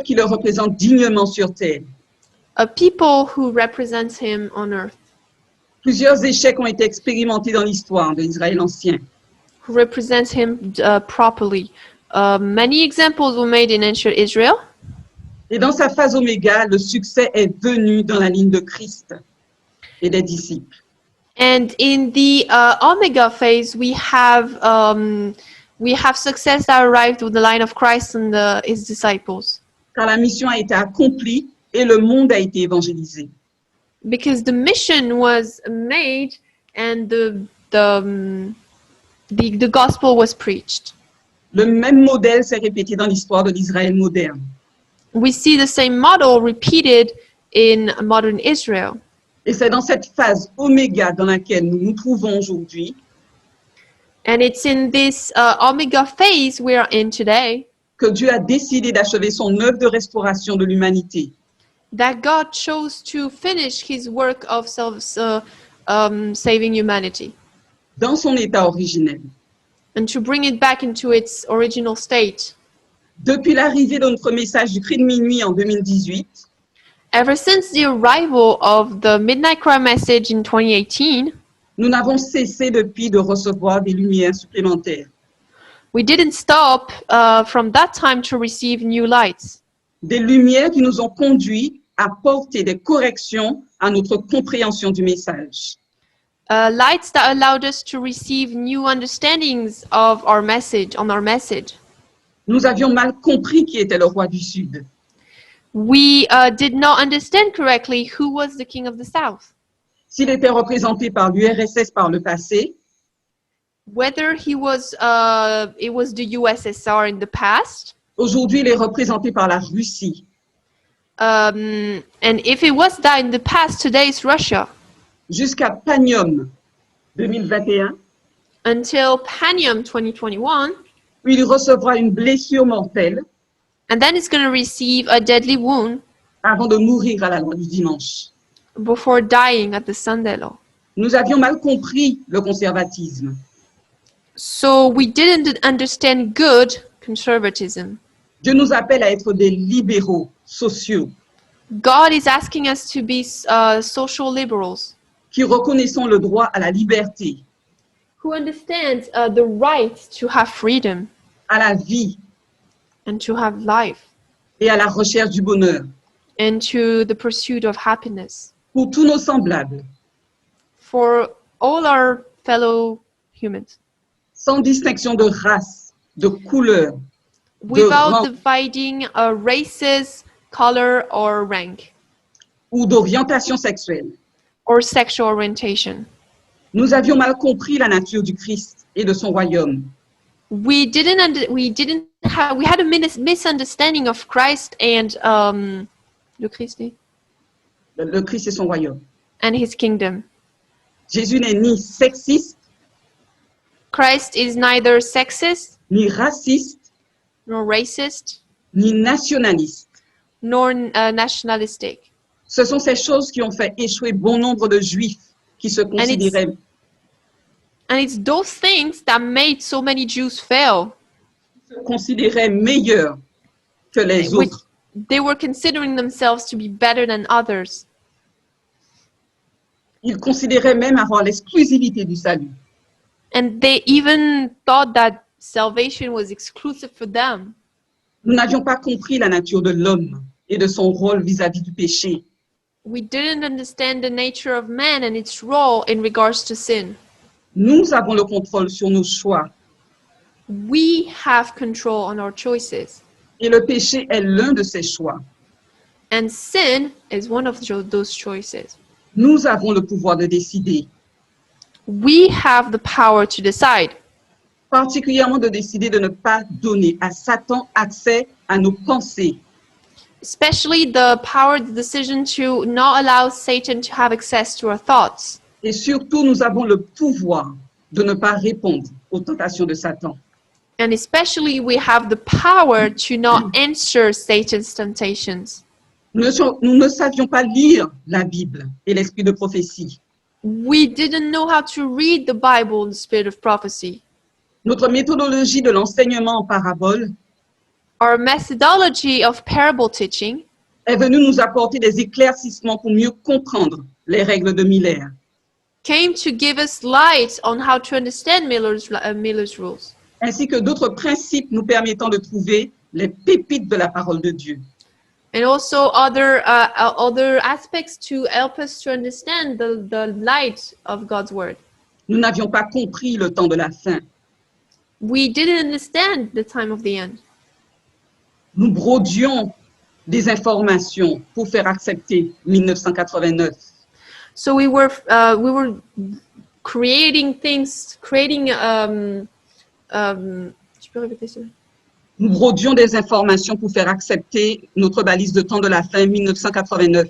qui le représente dignement sur terre. a people who represents him on earth, Plusieurs échecs ont été expérimentés dans l'histoire de l'Israël ancien. who represents him properly. Many examples were made in ancient Israel. Et dans sa phase oméga, le succès est venu dans la ligne de Christ et des disciples. And in the Omega phase, we have success that arrived with the line of Christ and his disciples, Car la mission a été accomplie et le monde a été évangélisé. because the mission was made and the gospel was preached. Le même modèle s'est répété dans l'histoire de l'Israël moderne. We see the same model repeated in modern Israel. Et c'est dans cette phase oméga dans laquelle nous nous trouvons aujourd'hui And it's in this Omega phase we are in today que Dieu a décidé d'achever son œuvre de restauration de l'humanité. that God chose to finish his work of saving humanity Dans son état originel. and to bring it back into its original state. Depuis l'arrivée de notre message du cri de minuit en 2018, Ever since the arrival of the Midnight Cry message in 2018, nous n'avons cessé depuis de recevoir des lumières supplémentaires, we didn't stop from that time to receive new lights. des lumières qui nous ont conduits à porter des corrections à notre compréhension du message. Lights that allowed us to receive new understandings of our message, on our message. Nous avions mal compris qui était le roi du Sud. We did not understand correctly who was the king of the South. S'il était représenté par l'URSS par le passé, Whether it was the USSR in the past, aujourd'hui il est représenté par la Russie. and if it was that in the past, today it's Russia. Jusqu'à Panium 2021, Until Panium 2021, où il recevra une blessure mortelle and then it's going to receive a deadly wound avant de mourir à la loi du dimanche. before dying at the Sunday law. Nous avions mal compris le conservatisme. So we didn't understand good conservatism. Dieu nous appelle à être des libéraux sociaux God is asking us to be social liberals qui reconnaissons le droit à la liberté, who understand the right to have freedom à la vie and to have life et à la recherche du bonheur and to the pursuit of happiness pour tous nos semblables, for all our fellow humans, sans distinction de race, de couleur, without rang dividing races, color, or rank, ou d'orientation sexuelle. or sexual orientation. Nous avions mal compris la nature du Christ et de son royaume. We had a misunderstanding of Christ and le Christ Le Christ et son royaume. and his kingdom. Jésus n'est ni sexiste, Christ is neither sexist ni raciste, nor racist ni nationaliste. nor nationalistic. Ce sont ces choses qui ont fait échouer bon nombre de Juifs qui se considéraient, And it's those things that made so many Jews fail. meilleurs que les Which autres. they were considering themselves to be better than others. Ils considéraient même avoir l'exclusivité du salut. And they even thought that salvation was exclusive for them. Nous n'avions pas compris la nature de l'homme et de son rôle vis-à-vis du péché. We didn't understand the nature of man and its role in regards to sin. Nous avons le contrôle sur nos choix We have control on our choices. et le péché est l'un de ces choix. And sin is one of those choices. Nous avons le pouvoir de décider, We have the power to decide, particulièrement de décider de ne pas donner à Satan accès à nos pensées, especially the power, the decision to not allow Satan to have access to our thoughts. et surtout nous avons le pouvoir de ne pas répondre aux tentations de Satan. And especially we have the power to not answer Satan's temptations. Nous ne savions pas lire la Bible et l'esprit de prophétie. We didn't know how to read the Bible in the spirit of prophecy. Notre méthodologie de l'enseignement en parabole Our methodology of parable teaching est venue nous apporter des éclaircissements pour mieux comprendre les règles de Miller. came to give us light on how to understand Miller's rules, Ainsi que d'autres principes nous permettant de trouver les pépites de la parole de Dieu. and also other aspects to help us to understand the light of God's word. Nous n'avions pas compris le temps de la fin. We didn't understand the time of the end. Nous brodions des informations pour faire accepter 1989. So we were creating things, je peux répéter ça? Nous brodions des informations pour faire accepter notre balise de temps de la fin 1989.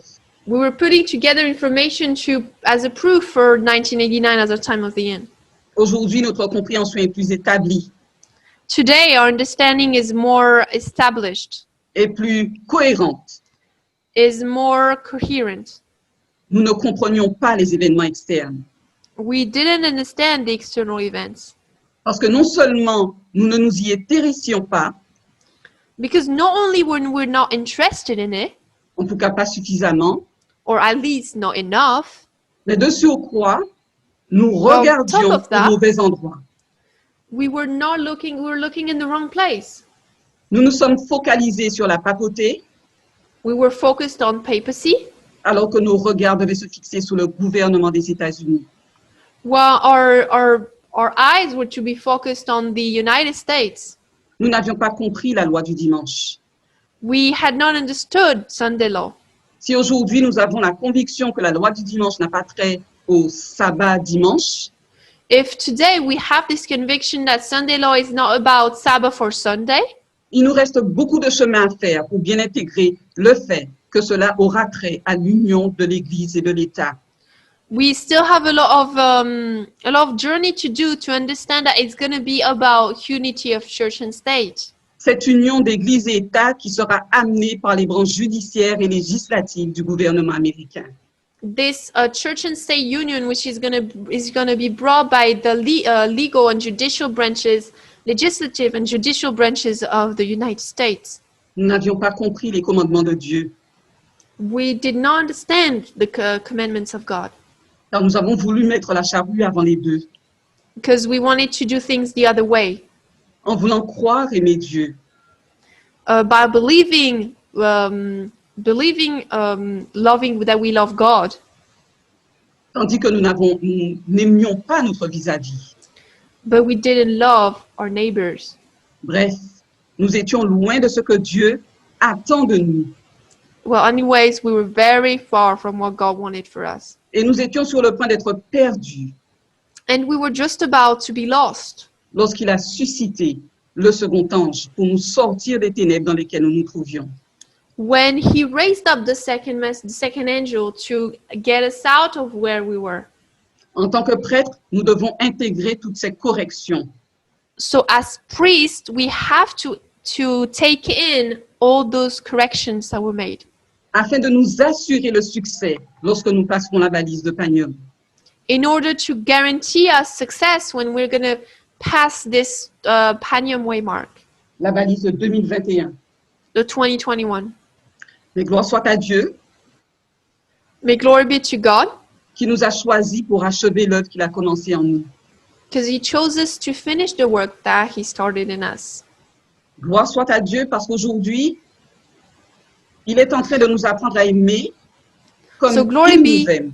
We were putting together information as a proof for 1989 as a time of the end. Aujourd'hui, notre compréhension est plus établie Today, our understanding is more established, et plus cohérente. is more coherent. Nous ne comprenions pas les événements externes. We didn't understand the external events Parce que non seulement nous ne nous y intéressions pas, because not only when we're not interested in it, en tout cas pas suffisamment, or at least not enough, mais de surcroît, nous Well, regardions top of that- au mauvais endroit. we were looking in the wrong place. Nous nous sommes focalisés sur la papauté, We were focused on papacy, alors que nos regards devaient se fixer sur le gouvernement des États-Unis. while our eyes were to be focused on the United States. Nous n'avions pas compris la loi du dimanche. We had not understood Sunday law. Si aujourd'hui nous avons la conviction que la loi du dimanche n'a pas trait au sabbat dimanche, If today we have this conviction that Sunday law is not about Sabbath or Sunday, il nous reste beaucoup de chemin à faire pour bien intégrer le fait que cela aura trait à l'union de l'Église et de l'État. we still have a lot of journey to do to understand that it's going to be about unity of church and state. Cette union d'Église et État qui sera amenée par les branches judiciaires et législatives du gouvernement américain. This church and state union, which is going to be brought by the legal and judicial branches, legislative and judicial branches of the United States. Nous n'avions pas compris les commandements de Dieu, We did not understand the commandments of God car nous avons voulu mettre la charrue avant les bœufs, because we wanted to do things the other way. en voulant croire aimer Dieu, By believing, loving that we love God, tandis que nous n'aimions pas notre vis-à-vis. but we didn't love our neighbors. Bref, nous étions loin de ce que Dieu attend de nous. Well, anyways, we were very far from what God wanted for us. Et nous étions sur le point d'être perdus And we were just about to be lost lorsqu'il a suscité le second ange pour nous sortir des ténèbres dans lesquelles nous nous trouvions. when he raised up the second angel to get us out of where we were. En tant que prêtres, nous devons intégrer toutes ces corrections. So as priests, we have to to take in all those corrections that were made, afin de nous assurer le succès lorsque nous passerons la balise de Pagnol. in order to guarantee us success when we're going to pass this Panium waymark, La balise de 2021. the 2021. Mais gloire soit à Dieu May glory be to God, qui nous a choisis pour achever l'œuvre qu'il a commencée en nous. because He chose us to finish the work that He started in us. Gloire soit à Dieu parce qu'aujourd'hui, il est en train de nous apprendre à aimer comme So glory il be- nous aime.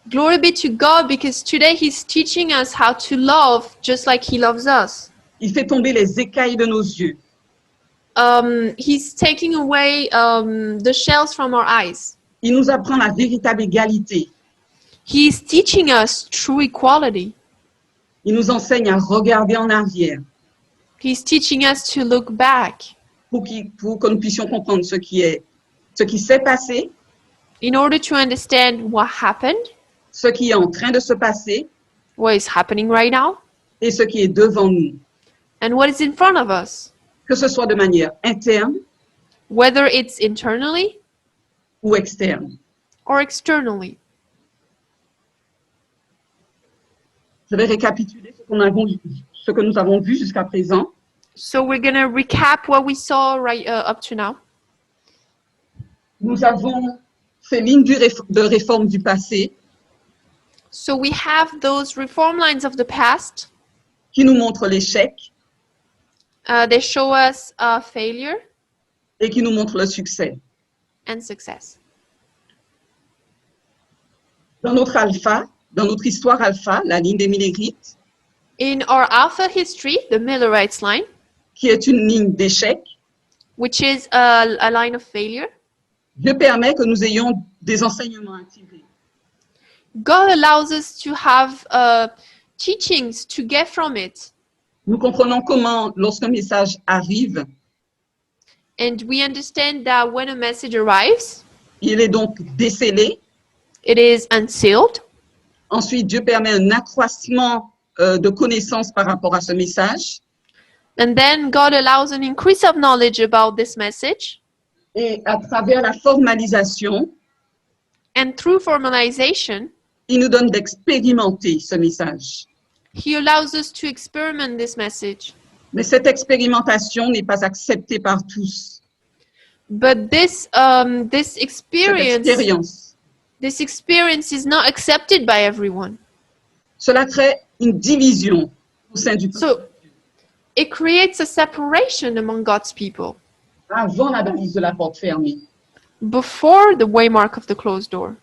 Glory be to God, because today He's teaching us how to love just like He loves us. Il fait tomber les écailles de nos yeux. He's taking away the shells from our eyes. Il nous apprend la véritable égalité. He's teaching us true equality. Il nous enseigne à regarder en arrière He's teaching us to look back pour que nous puissions comprendre ce qui s'est passé, in order to understand what happened, ce qui est en train de se passer what is happening right now, et ce qui est devant nous, and what is in front of us, que ce soit de manière interne whether it's internally ou externe. or externally. Je vais récapituler ce que nous avons vu jusqu'à présent. So we're going to recap what we saw right up to now. Nous avons ces lignes de réforme du passé So we have those reform lines of the past. qui nous montrent l'échec They show us failure et qui nous montrent le succès. and success. Dans notre histoire alpha, la ligne des Millerites, In our alpha history, the Millerites line, qui est une ligne d'échec, which is a line of failure, Dieu permet que nous ayons des enseignements à tirer. God allows us to have teachings to get from it. Nous comprenons comment, lorsqu'un message arrive, And we understand that when a message arrives, il est donc décelé. it is unsealed. Ensuite, Dieu permet un accroissement de connaissances par rapport à ce message. And then God allows an increase of knowledge about this message. Et à travers la formalisation, And through formalization, il nous donne d'expérimenter ce message. He allows us to experiment this message. Mais cette expérimentation n'est pas acceptée par tous. But this Cette experience is not accepted by everyone. Cela crée une division au sein du peuple So it creates a separation among God's people avant la balise de la porte fermée. before the waymark of the closed door.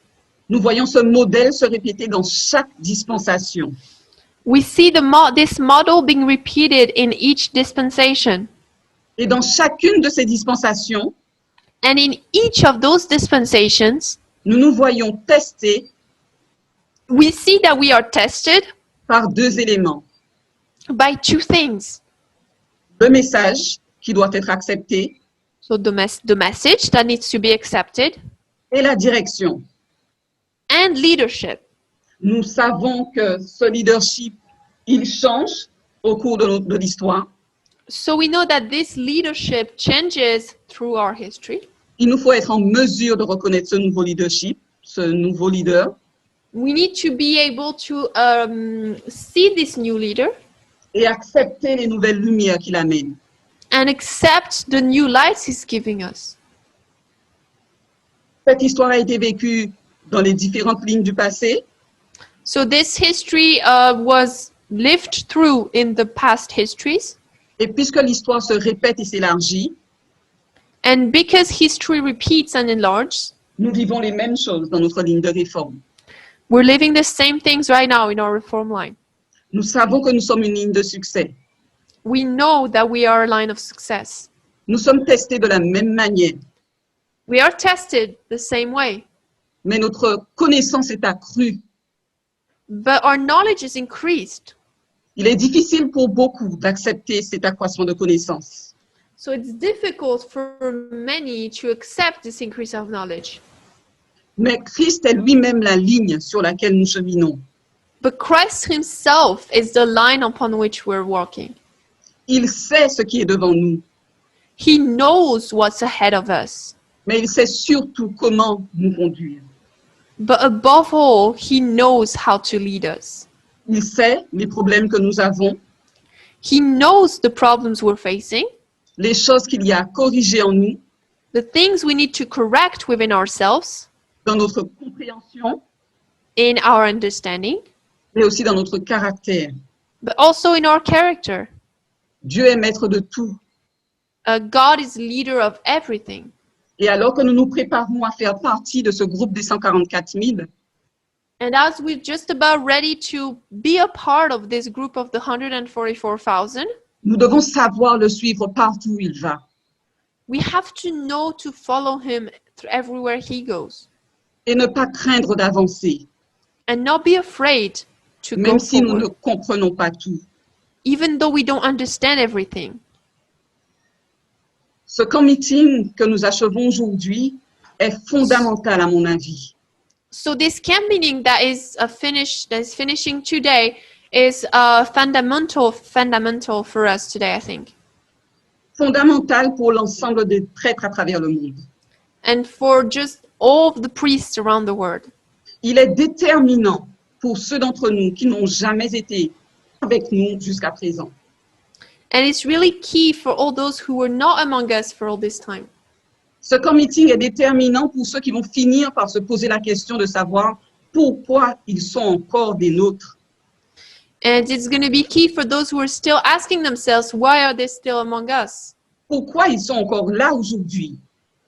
Nous voyons ce modèle se répéter dans chaque dispensation. We see this model being repeated in each dispensation. Et dans chacune de ces dispensations, And in each of those dispensations, nous nous voyons testés we see that we are tested par deux éléments. by two things. Le message qui doit être accepté So the message that needs to be accepted et la direction. and leadership. Nous savons que ce leadership, il change au cours de l'histoire. So we know that this leadership changes through our history. Il nous faut être en mesure de reconnaître ce nouveau leadership, ce nouveau leader, We need to be able to see this new leader et accepter les nouvelles lumières qu'il amène. and accept the new lights he's giving us. Cette histoire a été vécue dans les différentes lignes du passé. So this history was lived through in the past histories. Et puisque l'histoire se répète et s'élargit, And because history repeats and enlarges, nous vivons les mêmes choses dans notre ligne de réforme. we're living the same things right now in our reform line. Nous savons que nous sommes une ligne de succès. We know that we are a line of success. Nous sommes testés de la même manière, We are tested the same way, mais notre connaissance est accrue. but our knowledge is increased. Il est difficile pour beaucoup d'accepter cet accroissement de connaissances. So it's difficult for many to accept this increase of knowledge. Mais Christ est lui-même la ligne sur laquelle nous cheminons. But Christ himself is the line upon which we're walking. Il sait ce qui est devant nous. He knows what's ahead of us. mais il sait surtout comment nous conduire. But above all, He knows how to lead us. Il sait les problèmes que nous avons, He knows the problems we're facing, les choses qu'il y a à corriger en nous, the things we need to correct within ourselves, dans notre compréhension, in our understanding, mais aussi dans notre caractère. but also in our character. Dieu est maître de tout. God is leader of everything. Et alors que nous nous préparons à faire partie de ce groupe des 144 000, And as we're just about ready to be a part of this group of the 144,000, nous devons savoir le suivre partout où il va. we have to know to follow Him everywhere He goes. Et ne pas craindre d'avancer, And not be afraid to go même si nous ne forward, comprenons pas tout. even though we don't understand everything. Ce camp meeting que nous achevons aujourd'hui est fondamental à mon avis. So this camp meeting that is finishing today is fundamental for us today, I think, Fondamental pour l'ensemble des prêtres à travers le monde. and for just all of the priests around the world. Il est déterminant pour ceux d'entre nous qui n'ont jamais été avec nous jusqu'à présent. And it's really key for all those who were not among us for all this time. Ce camp meeting est déterminant pour ceux qui vont finir par se poser la question de savoir pourquoi ils sont encore des nôtres. And it's going to be key for those who are still asking themselves, why are they still among us? Pourquoi ils sont encore là aujourd'hui?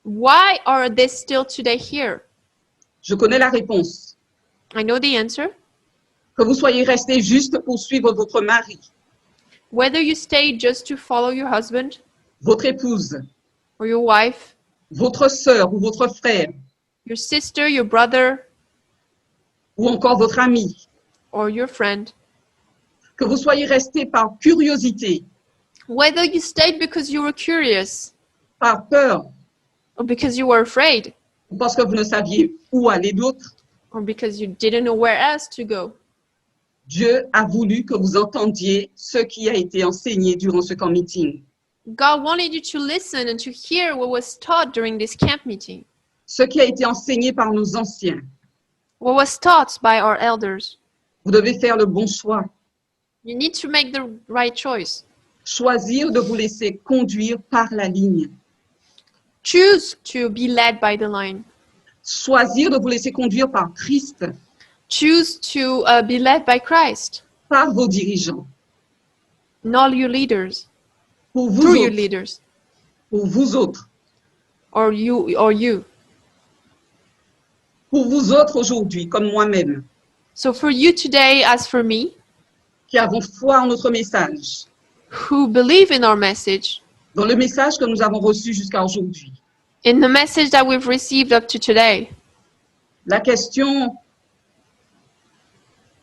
Why are they still today here? Je connais la réponse. I know the answer. Que vous soyez restés juste pour suivre votre mari, Whether you stay just to follow your husband votre épouse, or your wife, votre sœur ou votre frère, your sister, your brother, ou encore votre ami, or your friend, que vous soyez restés par curiosité, whether you stayed because you were curious par peur, or because you were afraid ou parce que vous ne saviez où aller d'autre, or because you didn't know where else to go, Dieu a voulu que vous entendiez ce qui a été enseigné durant ce camp meeting, God wanted you to listen and to hear what was taught during this camp meeting, ce qui a été enseigné par nos anciens. what was taught by our elders. Vous devez faire le bon choix, You need to make the right choice. choisir de vous laisser conduire par la ligne, Choose to be led by the line. choisir de vous laisser conduire par Christ, Choose to be led by Christ, par vos dirigeants, not your leaders, pour vous through your autres, leaders, pour vous autres, or you. pour vous autres aujourd'hui, comme moi-même, So for you today, as for me, qui avons foi en notre message, who believe in our message, dans le message que nous avons reçu jusqu'à aujourd'hui. in the message that we've received up to today,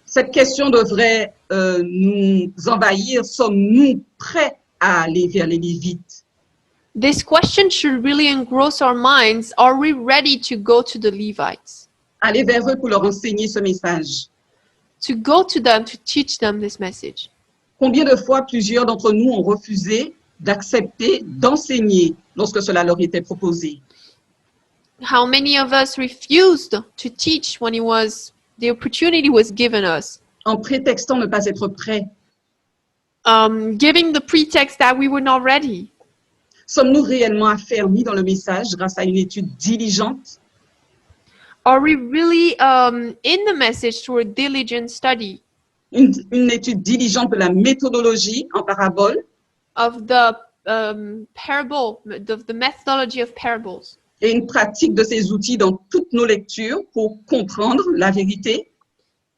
Cette question devrait nous envahir. Sommes-nous prêts à aller vers les Lévites? this question should really engross our minds. Are we ready to go to the Levites? Aller vers eux pour leur enseigner ce message. To go to them, to teach them this message? Combien de fois plusieurs d'entre nous ont refusé d'accepter, d'enseigner lorsque cela leur était proposé? How many of us refused to teach when the opportunity was given us, En prétextant ne pas être prêts. giving the pretext that we were not ready? Sommes-nous réellement affermis dans le message grâce à une étude diligente? Are we really in the message through a diligent study Une étude diligente de la méthodologie en parabole of the parable, of the methodology of parables, et une pratique de ces outils dans toutes nos lectures pour comprendre la vérité?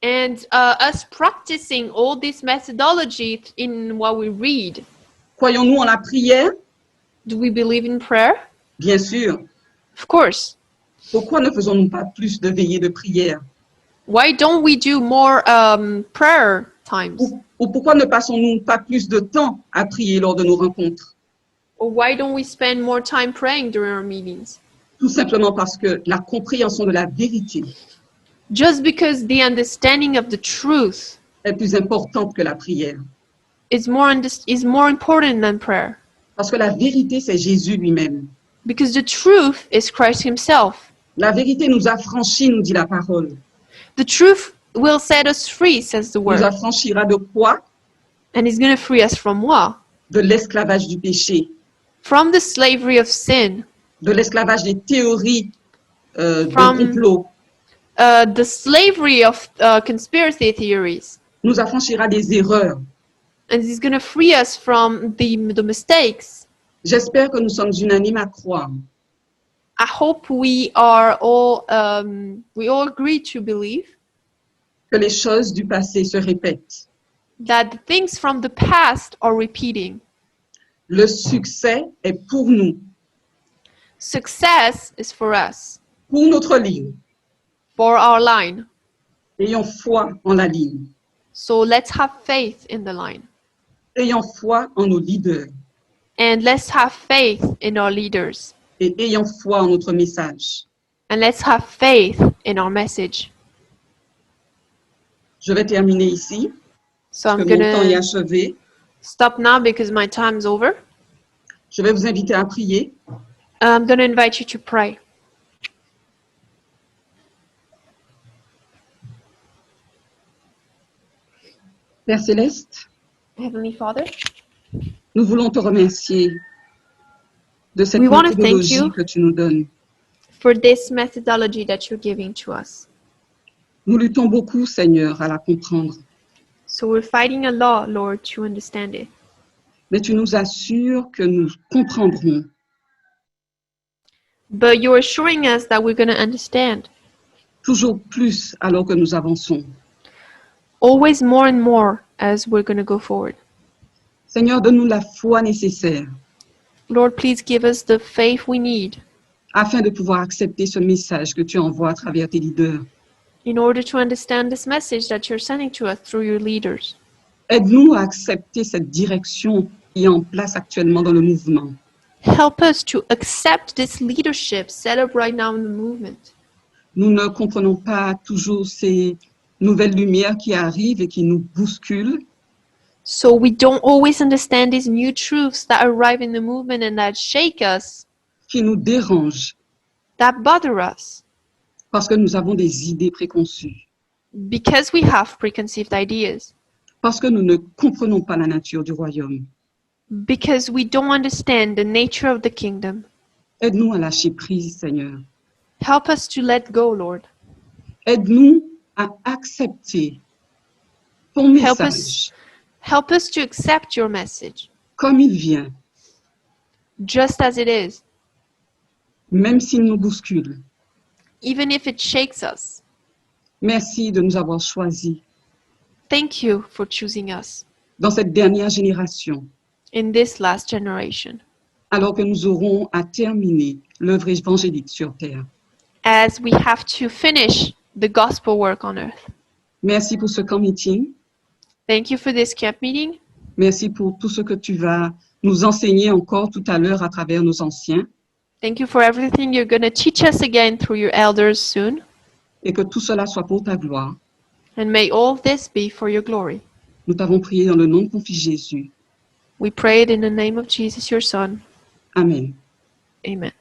and us practicing all this methodology in what we read? Croyons-nous en la prière? Do we believe in prayer? Bien sûr. Of course. Pourquoi ne faisons-nous pas plus de veillées de prière? Why don't we do more prayer times? Ou pourquoi ne passons-nous pas plus de temps à prier lors de nos rencontres? Or why don't we spend more time praying during our meetings? Tout simplement parce que la compréhension de la vérité Just because the understanding of the truth est plus importante que la prière. is more important than prayer. Parce que la vérité, c'est Jésus lui-même. Because the truth is Christ himself. La vérité nous affranchit, nous dit la parole. The truth will set us free, says the Nous word. affranchira de quoi? And he's going to free us from what? De l'esclavage du péché, From the slavery of sin, de l'esclavage des théories de From- complot. the slavery of conspiracy theories. Nous affranchira des erreurs. And he's going to free us from the mistakes. J'espère que nous sommes unanimes à croire I hope we all agree to believe que les choses du passé se répètent. that the things from the past are repeating. Le succès est pour nous, Success is for us, pour notre ligne. for our line. Ayons foi en la ligne. So let's have faith in the line. Ayons foi en nos leaders And let's have faith in our leaders. et ayons foi en notre message. And let's have faith in our message. Je vais terminer ici, So I'm que mon temps est going to achevé. stop now because my time's over. Je vais vous inviter à prier. I'm going to invite you to pray. Père Céleste, Heavenly Father, nous voulons te remercier de cette We wanna thank méthodologie you. que tu nous donnes. for this methodology that you're giving to us. Nous luttons beaucoup, Seigneur, à la comprendre, So we're fighting a lot, Lord, to understand it. mais tu nous assures que nous comprendrons But you're assuring us that we're going to understand. toujours plus alors que nous avançons. Always more and more as we're going to go forward. Seigneur, donne-nous la foi nécessaire Lord, please give us the faith we need afin de pouvoir accepter ce message que tu envoies à travers tes leaders. in order to understand this message that you're sending to us through your leaders. Aide-nous à accepter cette direction qui est en place actuellement dans le mouvement. Help us to accept this leadership set up right now in the movement. Nous ne comprenons pas toujours ces nouvelles lumières qui arrivent et qui nous bousculent, So we don't always understand these new truths that arrive in the movement and that shake us, qui nous dérangent, that bother us, parce que nous avons des idées préconçues, because we have preconceived ideas, parce que nous ne comprenons pas la nature du royaume. because we don't understand the nature of the kingdom. Aide-nous à lâcher prise, Seigneur. Help us to let go, Lord. Aide-nous à accepter ton Help message Help us to accept your message, comme il vient, just as it is, même s'il nous bouscule. even if it shakes us. Merci de nous avoir choisis Thank you for choosing us dans cette dernière génération, in this last generation, alors que nous aurons à terminer l'œuvre évangélique sur terre. as we have to finish the gospel work on earth. Merci pour ce camp meeting. Thank you for this camp meeting. Merci pour tout ce que tu vas nous enseigner encore tout à l'heure à travers nos anciens Thank you for everything you're going to teach us again through your elders soon. et que tout cela soit pour ta gloire. And may all of this be for your glory. Nous t'avons prié dans le nom de ton Fils Jésus. We pray it in the name of Jesus, your Son. Amen. Amen.